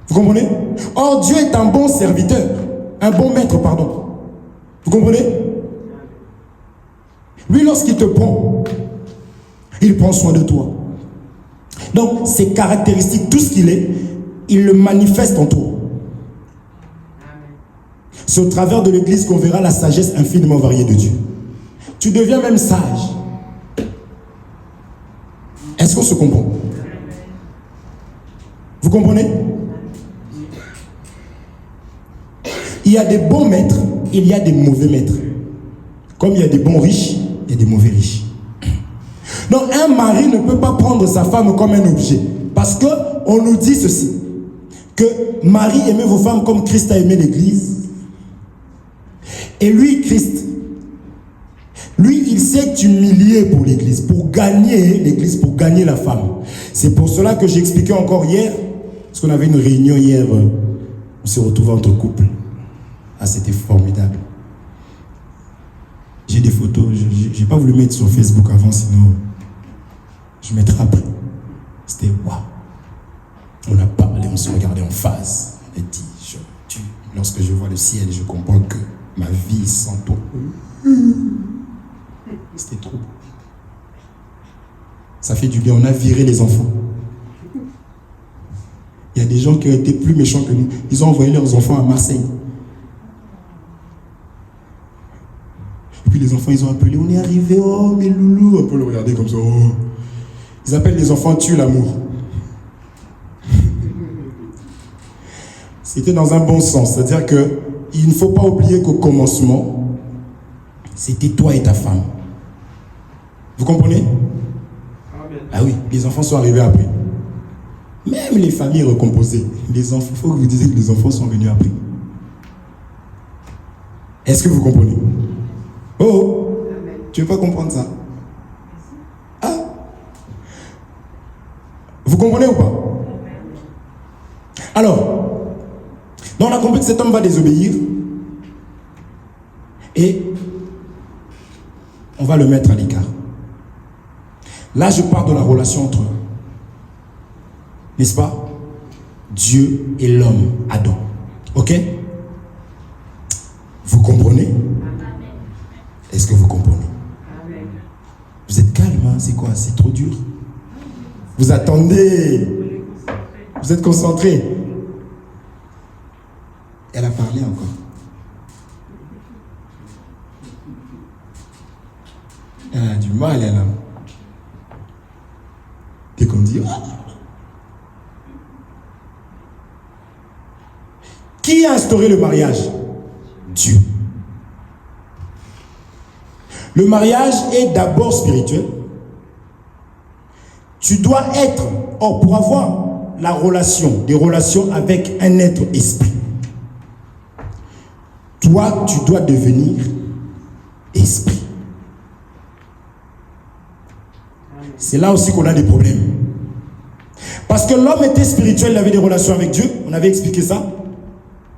Speaker 1: Vous comprenez? Or, Dieu est un bon serviteur, un bon maître, pardon. Vous comprenez? Lui, lorsqu'il te prend, il prend soin de toi. Donc, ses caractéristiques, tout ce qu'il est, il le manifeste en toi. C'est au travers de l'Église qu'on verra la sagesse infiniment variée de Dieu. Tu deviens même sage. Est-ce qu'on se comprend? Vous comprenez? Il y a des bons maîtres, il y a des mauvais maîtres. Comme il y a des bons riches, il y a des mauvais riches. Donc un mari ne peut pas prendre sa femme comme un objet. Parce qu'on nous dit ceci, que Marie aimait vos femmes comme Christ a aimé l'Église. Et lui, Christ, lui, il s'est humilié pour l'Église, pour gagner l'Église, pour gagner la femme. C'est pour cela que j'expliquais encore hier, parce qu'on avait une réunion hier, on s'est retrouvés entre couples. Ah, c'était formidable. J'ai des photos, je n'ai pas voulu mettre sur Facebook avant, sinon je mettrai après. C'était waouh. On a parlé, on se regardait en face. On a dit, lorsque je vois le ciel, je comprends que ma vie sans toi. C'était trop beau. Ça fait du bien, on a viré les enfants. Il y a des gens qui ont été plus méchants que nous. Ils ont envoyé leurs enfants à Marseille. Et puis les enfants, ils ont appelé, on est arrivé, oh mes loulous. On peut le regarder comme ça. Oh. Ils appellent les enfants tue l'amour. C'était dans un bon sens. C'est-à-dire qu'il ne faut pas oublier qu'au commencement, c'était toi et ta femme. Vous comprenez?
Speaker 2: Amen.
Speaker 1: Ah oui, les enfants sont arrivés après. Même les familles recomposées, les enfants, il faut que vous disiez que les enfants sont venus après. Est-ce que vous comprenez? Oh, tu ne veux pas comprendre ça? Ah, vous comprenez ou pas? Alors, donc on a compris que cet homme va désobéir et on va le mettre à l'écart. Là, je parle de la relation entre eux. N'est-ce pas? Dieu et l'homme, Adam. Ok? Vous comprenez? Est-ce que vous comprenez? Vous êtes calme, hein? C'est quoi? C'est trop dur? Vous attendez? Vous êtes concentrés? Elle a parlé encore. Elle a du mal, elle a. Dès qu'on dit. Qui a instauré le mariage? Dieu. Le mariage est d'abord spirituel. Tu dois être, pour avoir la relation, des relations avec un être esprit, toi, tu dois devenir esprit. C'est là aussi qu'on a des problèmes. Parce que l'homme était spirituel, il avait des relations avec Dieu, on avait expliqué ça.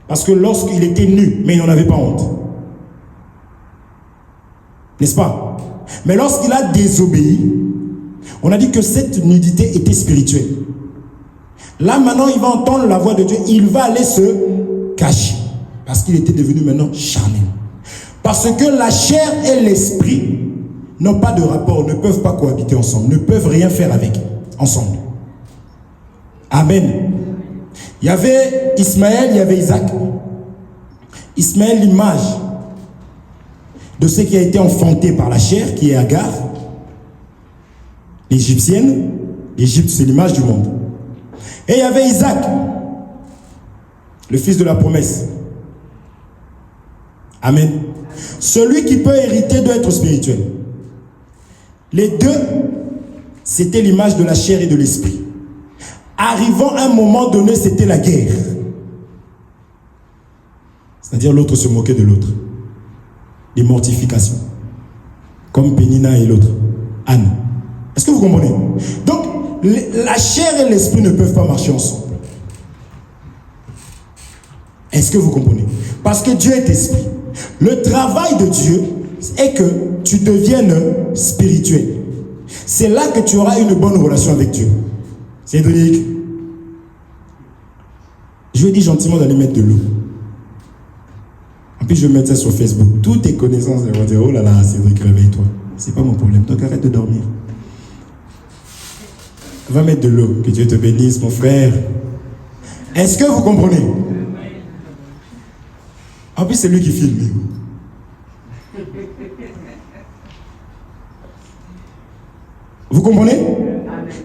Speaker 1: Parce que lorsqu'il était nu, mais il n'en avait pas honte. N'est-ce pas? Mais lorsqu'il a désobéi, on a dit que cette nudité était spirituelle. Là maintenant, il va entendre la voix de Dieu, il va aller se cacher. Parce qu'il était devenu maintenant charnel. Parce que la chair et l'esprit n'ont pas de rapport, ne peuvent pas cohabiter ensemble, ne peuvent rien faire avec ensemble. Amen. Il y avait Ismaël, il y avait Isaac. Ismaël, l'image de ce qui a été enfanté par la chair, qui est Agar, l'égyptienne. L'Égypte, c'est l'image du monde. Et il y avait Isaac, le fils de la promesse. Amen. Celui qui peut hériter doit être spirituel. Les deux, c'était l'image de la chair et de l'esprit. Arrivant à un moment donné, c'était la guerre. C'est-à-dire l'autre se moquait de l'autre. Les mortifications. Comme Pénina et l'autre, Anne. Est-ce que vous comprenez? Donc, la chair et l'esprit ne peuvent pas marcher ensemble. Est-ce que vous comprenez? Parce que Dieu est esprit. Le travail de Dieu est que tu deviennes spirituel. C'est là que tu auras une bonne relation avec Dieu. Cédric, je lui ai dit gentiment d'aller mettre de l'eau. En plus, je vais mettre ça sur Facebook. Toutes tes connaissances, elles vont dire, oh là là, Cédric, réveille-toi. C'est pas mon problème, donc arrête de dormir. Va mettre de l'eau, que Dieu te bénisse, mon frère. Est-ce que vous comprenez? En plus, c'est lui qui filme. Vous comprenez?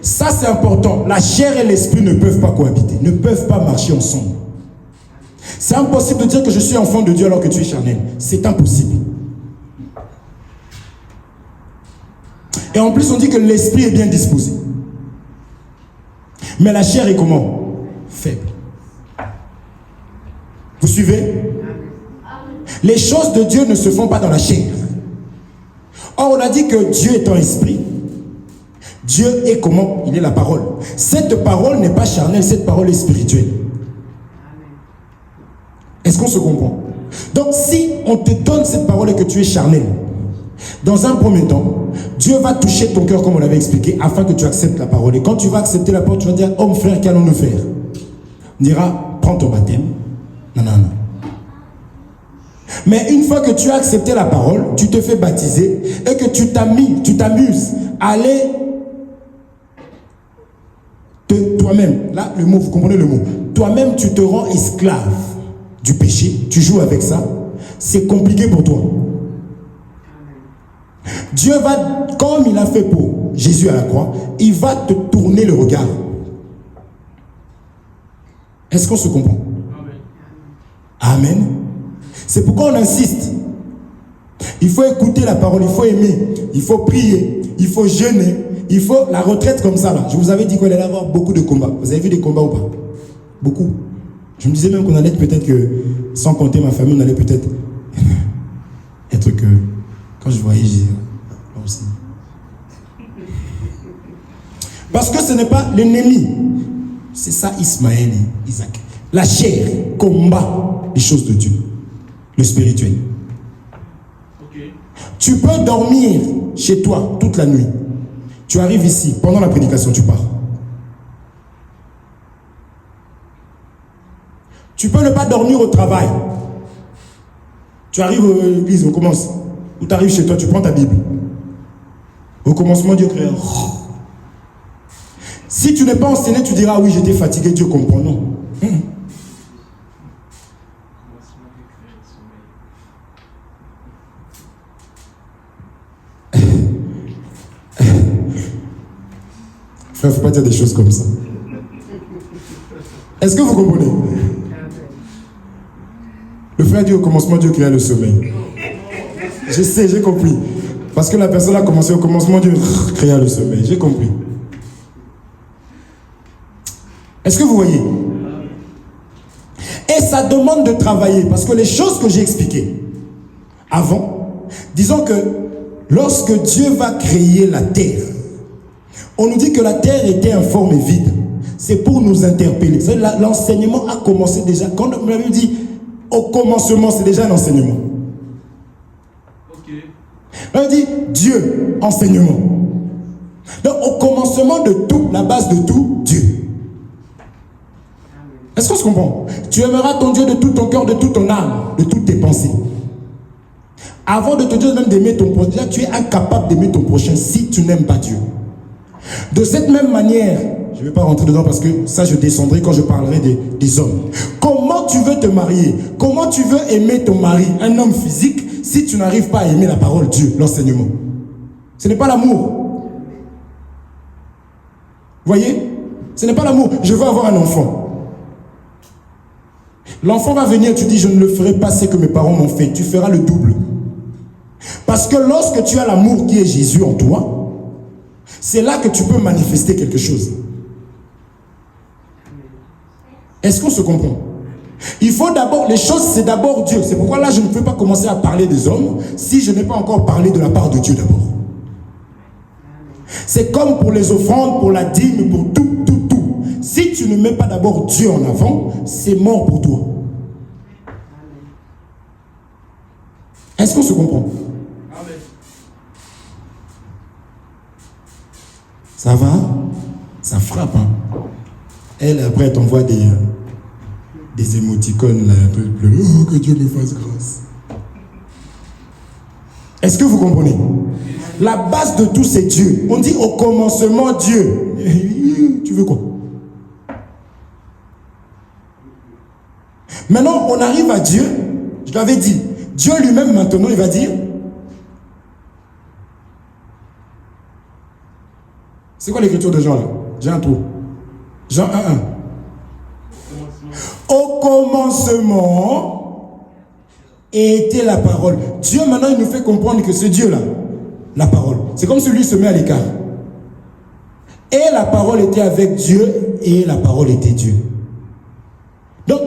Speaker 1: Ça, c'est important. La chair et l'esprit ne peuvent pas cohabiter, ne peuvent pas marcher ensemble. C'est impossible de dire que je suis enfant de Dieu alors que tu es charnel. C'est impossible. Et en plus, on dit que l'esprit est bien disposé. Mais la chair est comment? Faible. Vous suivez? Les choses de Dieu ne se font pas dans la chair. Or, on a dit que Dieu est un esprit. Dieu est comment? Il est la parole. Cette parole n'est pas charnelle, cette parole est spirituelle. Est-ce qu'on se comprend? Donc, si on te donne cette parole et que tu es charnel, dans un premier temps, Dieu va toucher ton cœur comme on l'avait expliqué, afin que tu acceptes la parole. Et quand tu vas accepter la parole, tu vas dire, oh mon frère, qu'allons-nous faire? On dira, prends ton baptême. Non, non, non. Mais une fois que tu as accepté la parole, tu te fais baptiser et que tu t'amuses à aller toi-même, là le mot, vous comprenez le mot, toi-même tu te rends esclave du péché, tu joues avec ça, c'est compliqué pour toi. Dieu va, comme il a fait pour Jésus à la croix, il va te tourner le regard. Est-ce qu'on se comprend? Amen. C'est pourquoi on insiste. Il faut écouter la parole, il faut aimer, il faut prier, il faut jeûner, il faut la retraite comme ça là. Je vous avais dit qu'on allait avoir beaucoup de combats. Vous avez vu des combats ou pas? Beaucoup. Je me disais même qu'on allait peut-être que, sans compter ma famille, on allait peut-être être que, quand je voyais, je disais, moi aussi. Parce que ce n'est pas l'ennemi. C'est ça Ismaël et Isaac. La chair combat les choses de Dieu. Le spirituel.
Speaker 2: Okay.
Speaker 1: Tu peux dormir chez toi toute la nuit. Tu arrives ici, pendant la prédication, tu pars. Tu peux ne pas dormir au travail. Tu arrives à l'église, on commence. Ou tu arrives chez toi, tu prends ta Bible. Au commencement, Dieu créa. Si tu n'es pas enseigné, tu diras, oui, j'étais fatigué, Dieu comprend. Non. Il ne faut pas dire des choses comme ça. Est-ce que vous comprenez? Le frère dit au commencement, Dieu créa le sommeil. Je sais, j'ai compris. Parce que la personne a commencé au commencement, Dieu créa le sommeil. J'ai compris. Est-ce que vous voyez? Et ça demande de travailler. Parce que les choses que j'ai expliquées avant, disons que lorsque Dieu va créer la terre, on nous dit que la terre était informe et vide. C'est pour nous interpeller. L'enseignement a commencé déjà. Quand on m'avait dit, au commencement, c'est déjà un enseignement.
Speaker 2: Ok.
Speaker 1: On dit Dieu, enseignement. Donc au commencement de tout, la base de tout, Dieu. Est-ce qu'on se comprend? Tu aimeras ton Dieu de tout ton cœur, de toute ton âme, de toutes tes pensées. Avant de te dire même d'aimer ton prochain, déjà tu es incapable d'aimer ton prochain si tu n'aimes pas Dieu. De cette même manière, je ne vais pas rentrer dedans parce que ça je descendrai quand je parlerai des hommes. Comment tu veux te marier? Comment tu veux aimer ton mari, un homme physique, si tu n'arrives pas à aimer la parole de Dieu, l'enseignement? Ce n'est pas l'amour. Vous voyez? Ce n'est pas l'amour. Je veux avoir un enfant. L'enfant va venir, tu dis je ne le ferai pas ce que mes parents m'ont fait. Tu feras le double. Parce que lorsque tu as l'amour qui est Jésus en toi, c'est là que tu peux manifester quelque chose. Est-ce qu'on se comprend? Il faut d'abord, les choses c'est d'abord Dieu. C'est pourquoi là je ne peux pas commencer à parler des hommes si je n'ai pas encore parlé de la part de Dieu d'abord. C'est comme pour les offrandes, pour la dîme, pour tout. Si tu ne mets pas d'abord Dieu en avant, c'est mort pour toi. Est-ce qu'on se comprend?
Speaker 2: Amen.
Speaker 1: Ça va? Ça frappe, hein? Elle, après, elle t'envoie des émoticônes, là, un peu plus. Oh, que Dieu me fasse grâce. Est-ce que vous comprenez? La base de tout, c'est Dieu. On dit au commencement, Dieu. Tu veux quoi? Maintenant, on arrive à Dieu. Je l'avais dit. Dieu lui-même, maintenant, il va dire. C'est quoi l'écriture de Jean là? J'ai un trou. Jean 1:1. Au commencement était la parole. Dieu maintenant il nous fait comprendre que ce Dieu là, la parole, c'est comme celui qui se met à l'écart. Et la parole était avec Dieu et la parole était Dieu. Donc,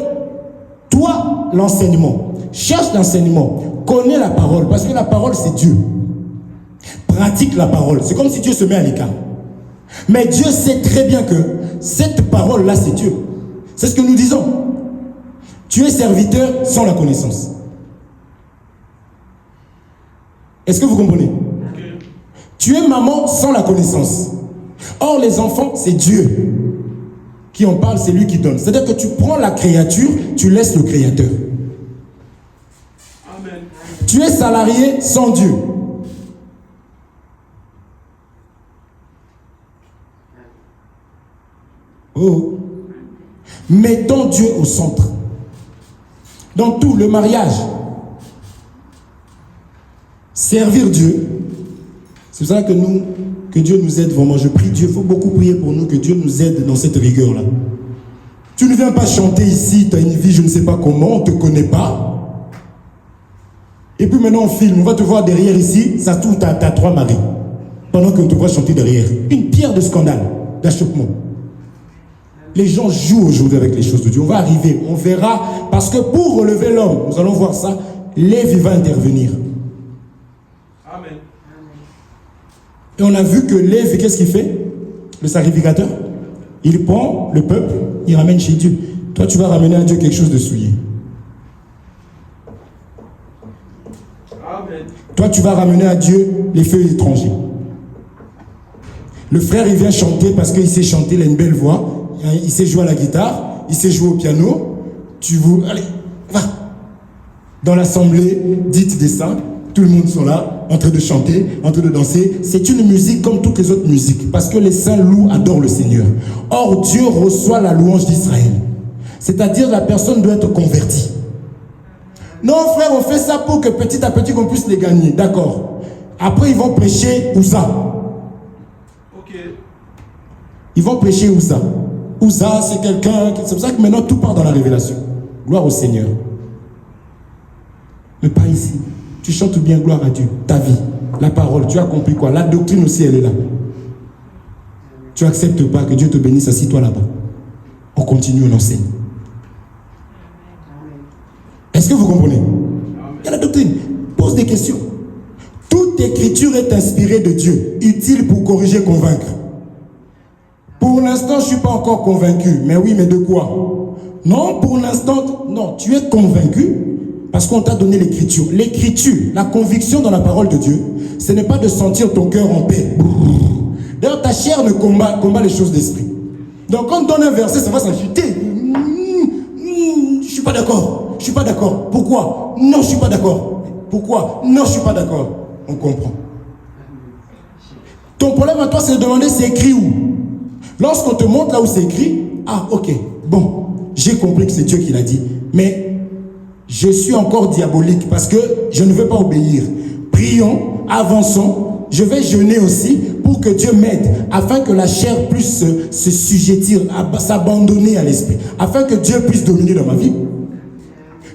Speaker 1: toi, l'enseignement, cherche l'enseignement, connais la parole, parce que la parole c'est Dieu. Pratique la parole. C'est comme si Dieu se met à l'écart. Mais Dieu sait très bien que cette parole-là, c'est Dieu. C'est ce que nous disons. Tu es serviteur sans la connaissance. Est-ce que vous comprenez? Tu es maman sans la connaissance. Or, les enfants, c'est Dieu qui en parle, c'est lui qui donne. C'est-à-dire que tu prends la créature, tu laisses le créateur.
Speaker 2: Amen.
Speaker 1: Tu es salarié sans Dieu. Oh. Mettons Dieu au centre. Dans tout, le mariage. Servir Dieu. C'est pour ça que Dieu nous aide vraiment. Je prie Dieu, il faut beaucoup prier pour nous, que Dieu nous aide dans cette rigueur-là. Tu ne viens pas chanter ici, tu as une vie, je ne sais pas comment, on ne te connaît pas. Et puis maintenant on filme, on va te voir derrière ici, ça se trouve, tu as 3 maris. Pendant qu'on te voit chanter derrière. Une pierre de scandale, d'achoppement. Les gens jouent aujourd'hui avec les choses de Dieu. On va arriver, on verra, parce que pour relever l'homme, nous allons voir ça, Lévi va intervenir.
Speaker 2: Amen.
Speaker 1: Et on a vu que Lévi, qu'est-ce qu'il fait? Le sacrificateur, il prend le peuple, il ramène chez Dieu. Toi, tu vas ramener à Dieu quelque chose de souillé.
Speaker 2: Amen.
Speaker 1: Toi, tu vas ramener à Dieu les feux étrangers. Le frère, il vient chanter parce qu'il sait chanter, il a une belle voix. Il sait jouer à la guitare, il sait jouer au piano. Allez, va. Dans l'assemblée dite des saints, tout le monde sont là, en train de chanter, en train de danser. C'est une musique comme toutes les autres musiques, parce que les saints louent, adorent le Seigneur. Or, Dieu reçoit la louange d'Israël. C'est-à-dire la personne doit être convertie. Non, frère, on fait ça pour que petit à petit, on puisse les gagner. D'accord. Après, ils vont prêcher Ouza.
Speaker 2: Ok.
Speaker 1: Ils vont prêcher Ouza. Ouza, c'est quelqu'un... C'est pour ça que maintenant, tout part dans la révélation. Gloire au Seigneur. Mais pas ici. Tu chantes bien, gloire à Dieu. Ta vie, la parole, tu as compris quoi? La doctrine aussi, elle est là. Tu n'acceptes pas que Dieu te bénisse, assis-toi là-bas. On continue, on enseigne. Est-ce que vous comprenez? Il y a la doctrine. Pose des questions. Toute écriture est inspirée de Dieu, utile pour corriger, convaincre. Pour l'instant, je ne suis pas encore convaincu. Mais oui, mais de quoi? Non, pour l'instant, non. Tu es convaincu parce qu'on t'a donné l'écriture. L'écriture, la conviction dans la parole de Dieu, ce n'est pas de sentir ton cœur en paix. D'ailleurs, ta chair ne combat les choses d'esprit. Donc, quand on donne un verset, ça va s'agiter. Je suis pas d'accord. Je suis pas d'accord. Pourquoi? Non, je suis pas d'accord. Pourquoi? Non, je suis pas d'accord. On comprend. Ton problème à toi, c'est de demander c'est écrit où. Lorsqu'on te montre là où c'est écrit, ah, ok, bon, j'ai compris que c'est Dieu qui l'a dit. Mais je suis encore diabolique parce que je ne veux pas obéir. Prions, avançons. Je vais jeûner aussi pour que Dieu m'aide, afin que la chair puisse se sujettir, s'abandonner à l'esprit, afin que Dieu puisse dominer dans ma vie.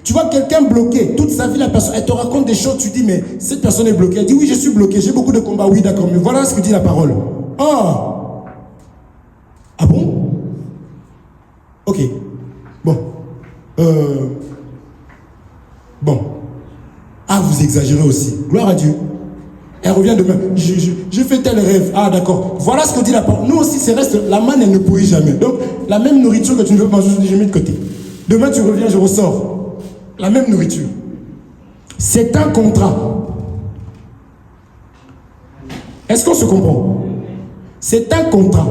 Speaker 1: Tu vois quelqu'un bloqué, toute sa vie, la personne, elle te raconte des choses, tu dis, mais cette personne est bloquée. Elle dit, oui, je suis bloqué, j'ai beaucoup de combats, oui, d'accord, mais voilà ce que dit la parole. Ah! Ah bon? Ok. Bon. Bon. Ah, vous exagérez aussi. Gloire à Dieu. Elle revient demain. J'ai fait tel rêve. Ah, d'accord. Voilà ce que dit la parole. Nous aussi, c'est reste. La manne, elle ne pourrit jamais. Donc, la même nourriture que tu ne veux pas manger, je mets de côté. Demain, tu reviens, je ressors. La même nourriture. C'est un contrat. Est-ce qu'on se comprend? C'est un contrat.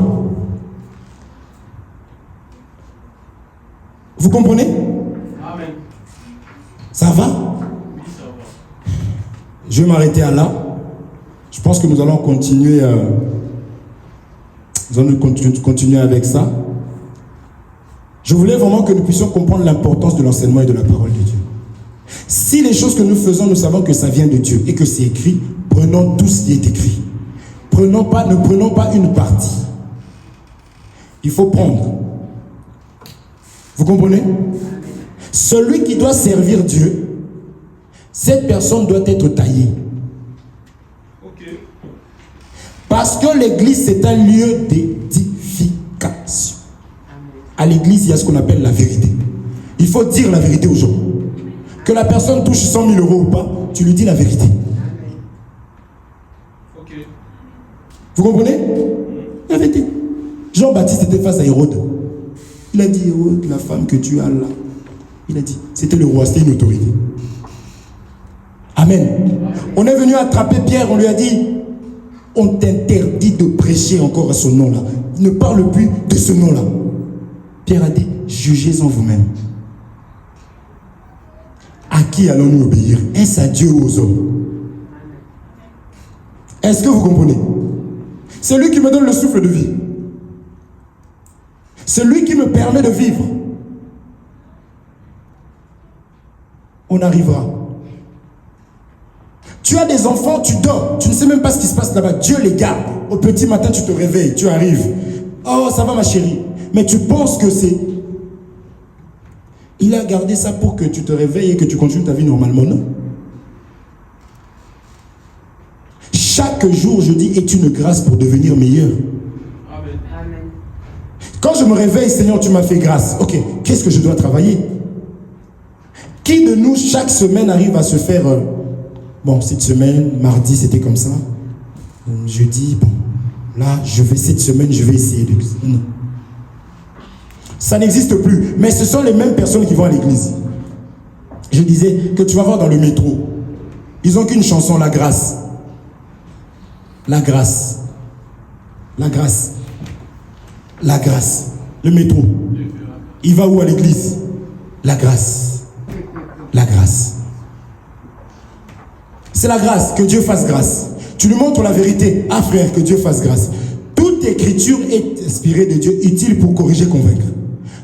Speaker 1: Vous comprenez?
Speaker 2: Amen.
Speaker 1: Ça va?
Speaker 2: Oui, ça va.
Speaker 1: Je vais m'arrêter à là. Je pense que nous allons continuer, continuer avec ça. Je voulais vraiment que nous puissions comprendre l'importance de l'enseignement et de la parole de Dieu. Si les choses que nous faisons, nous savons que ça vient de Dieu et que c'est écrit, prenons tout ce qui est écrit. Ne prenons pas une partie. Il faut prendre. Vous comprenez? Celui qui doit servir Dieu, cette personne doit être taillée. Parce que l'église, c'est un lieu d'édification. À l'église, il y a ce qu'on appelle la vérité. Il faut dire la vérité aux gens. Que la personne touche 100 000 euros ou pas, tu lui dis la vérité.
Speaker 2: Okay.
Speaker 1: Vous comprenez? La vérité. Jean-Baptiste était face à Hérode. Il a dit, Hérode, la femme que tu as là. Il a dit, c'était le roi, c'était une autorité. Amen. On est venu attraper Pierre, on lui a dit, on t'interdit de prêcher encore à ce nom-là. Ne parle plus de ce nom-là. Pierre a dit, jugez-en vous-même. À qui allons-nous obéir? Est-ce à Dieu ou aux hommes? Est-ce que vous comprenez? C'est lui qui me donne le souffle de vie. C'est lui qui me permet de vivre. On arrivera. Tu as des enfants, tu dors, tu ne sais même pas ce qui se passe là-bas. Dieu les garde. Au petit matin, tu te réveilles, tu arrives. Oh, ça va ma chérie. Mais tu penses que c'est... Il a gardé ça pour que tu te réveilles et que tu continues ta vie normalement, non? Chaque jour, je dis, est une grâce pour devenir meilleur.
Speaker 2: Amen.
Speaker 1: Quand je me réveille, Seigneur, tu m'as fait grâce. Ok, qu'est-ce que je dois travailler? Qui de nous, chaque semaine, arrive à se faire... Bon, cette semaine, mardi, c'était comme ça. Jeudi, bon, là, cette semaine, je vais essayer de... Non. Ça n'existe plus. Mais ce sont les mêmes personnes qui vont à l'église. Je disais que tu vas voir dans le métro. Ils n'ont qu'une chanson, la grâce. La grâce. La grâce. La grâce. Le métro. Il va où à l'église? La grâce. La grâce. C'est la grâce, que Dieu fasse grâce. Tu lui montres la vérité. Ah frère, que Dieu fasse grâce. Toute écriture est inspirée de Dieu, utile pour corriger, convaincre.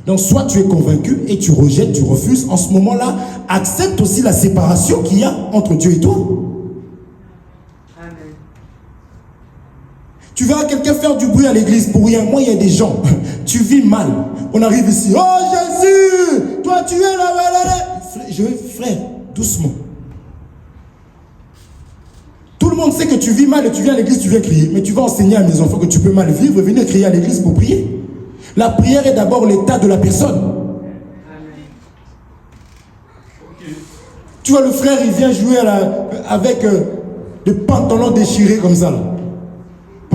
Speaker 1: Donc soit tu es convaincu et tu rejettes, tu refuses. En ce moment-là, accepte aussi la séparation qu'il y a entre Dieu et toi. Amen. Tu verras quelqu'un faire du bruit à l'église pour rien. Moi, il y a des gens, tu vis mal. On arrive ici. Oh Jésus, toi tu es là. Frère, doucement. Tout le monde sait que tu vis mal et tu viens à l'église, tu viens crier. Mais tu vas enseigner à mes enfants que tu peux mal vivre et venir crier à l'église pour prier. La prière est d'abord l'état de la personne. Okay. Tu vois, le frère, il vient jouer avec des pantalons déchirés comme ça. Là.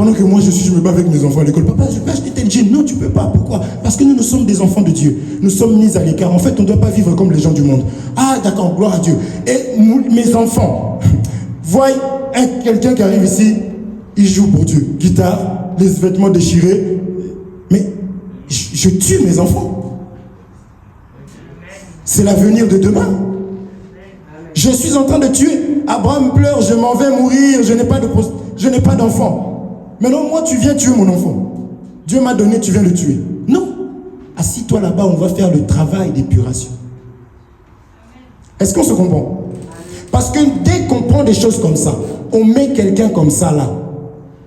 Speaker 1: Pendant que moi je me bats avec mes enfants à l'école. Papa, je peux acheter tel jean. Non, tu ne peux pas. Pourquoi? Parce que nous sommes des enfants de Dieu. Nous sommes mis à l'écart. En fait, on ne doit pas vivre comme les gens du monde. Ah, d'accord, gloire à Dieu. Et mes enfants, voyez quelqu'un qui arrive ici, il joue pour Dieu. Guitare, les vêtements déchirés. Mais je tue mes enfants. C'est l'avenir de demain. Je suis en train de tuer. Abraham pleure, je m'en vais mourir, je n'ai pas d'enfant. Maintenant, moi, tu viens tuer mon enfant. Dieu m'a donné, tu viens le tuer. Non. Assis-toi là-bas, on va faire le travail d'épuration. Est-ce qu'on se comprend? Parce que dès qu'on prend des choses comme ça, on met quelqu'un comme ça là,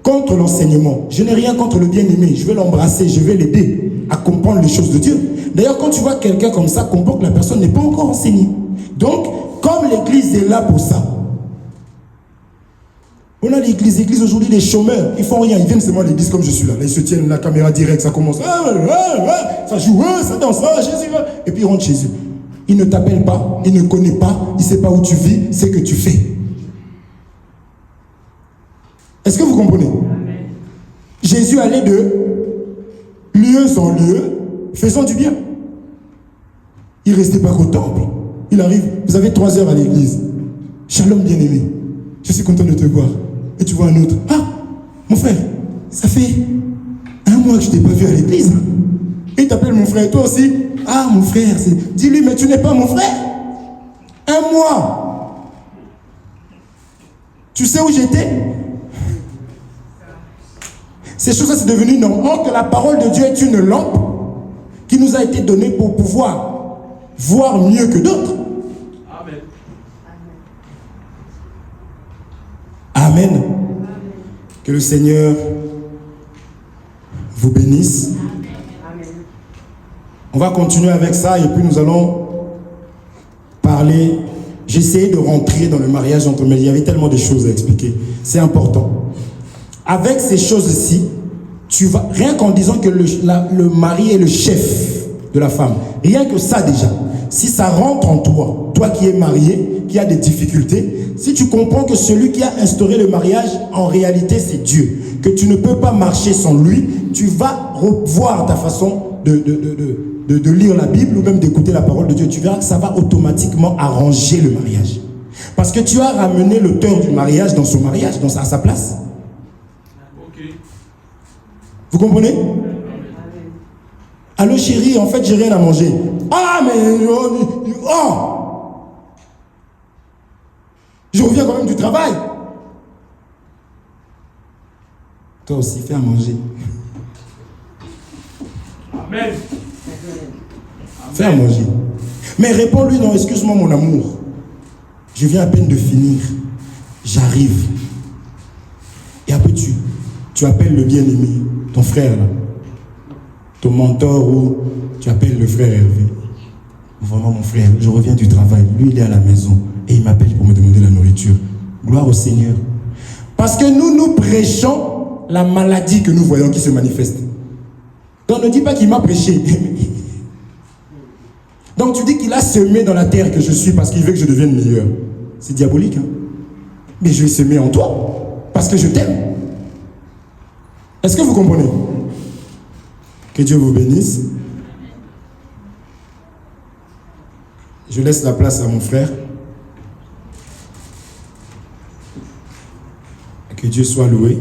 Speaker 1: contre l'enseignement. Je n'ai rien contre le bien-aimé. Je vais l'embrasser, je vais l'aider à comprendre les choses de Dieu. D'ailleurs, quand tu vois quelqu'un comme ça, comprends que la personne n'est pas encore enseignée. Donc, comme l'église est là pour ça, on a l'église aujourd'hui, les chômeurs, ils font rien, ils viennent seulement à l'église comme je suis là. Là, ils se tiennent la caméra directe, ça commence, ça joue, ça danse, Jésus, et puis ils rentrent chez eux. Ils ne t'appellent pas, ils ne connaissent pas, ils ne savent pas où tu vis, c'est que tu fais. Est-ce que vous comprenez? Amen. Jésus allait de lieu en lieu, faisant du bien. Il ne restait pas qu'au temple. Il arrive, vous avez 3 heures à l'église. Shalom bien-aimé, je suis content de te voir. Et tu vois un autre. Ah, mon frère, ça fait 1 mois que je ne t'ai pas vu à l'église. Il t'appelle mon frère, toi aussi. Ah, mon frère, dis-lui, mais tu n'es pas mon frère. 1 mois. Tu sais où j'étais? Ces choses-là, c'est devenu normal. Or que la parole de Dieu est une lampe qui nous a été donnée pour pouvoir voir mieux que d'autres.
Speaker 2: Amen.
Speaker 1: Amen. Que le Seigneur vous bénisse. Amen. On va continuer avec ça et puis nous allons parler. J'ai essayé de rentrer dans le mariage entre mais il y avait tellement de choses à expliquer. C'est important. Avec ces choses-ci, tu vas, rien qu'en disant que le mari est le chef de la femme, rien que ça déjà, si ça rentre en toi, toi qui es marié, qui a des difficultés, si tu comprends que celui qui a instauré le mariage, en réalité c'est Dieu, que tu ne peux pas marcher sans lui, tu vas revoir ta façon de lire la Bible ou même d'écouter la parole de Dieu. Tu verras que ça va automatiquement arranger le mariage. Parce que tu as ramené l'auteur du mariage dans son mariage, à sa place. Vous comprenez? Allô chérie, en fait j'ai rien à manger. Ah mais je reviens quand même du travail. Toi aussi fais à manger.
Speaker 2: Amen.
Speaker 1: Fais à manger. Mais réponds-lui, non, excuse-moi mon amour. Je viens à peine de finir. J'arrive. Et après tu appelles le bien-aimé, ton frère là, ton mentor, ou tu appelles le frère Hervé. Vraiment mon frère, je reviens du travail. Lui il est à la maison et il m'appelle pour me demander la nourriture. Gloire au Seigneur. Parce que nous prêchons la maladie que nous voyons qui se manifeste. Donc ne dis pas qu'il m'a prêché. Donc tu dis qu'il a semé dans la terre que je suis parce qu'il veut que je devienne meilleur. C'est diabolique, hein? Mais je vais semer en toi parce que je t'aime. Est-ce que vous comprenez? Que Dieu vous bénisse. Je laisse la place à mon frère. Que Dieu soit loué.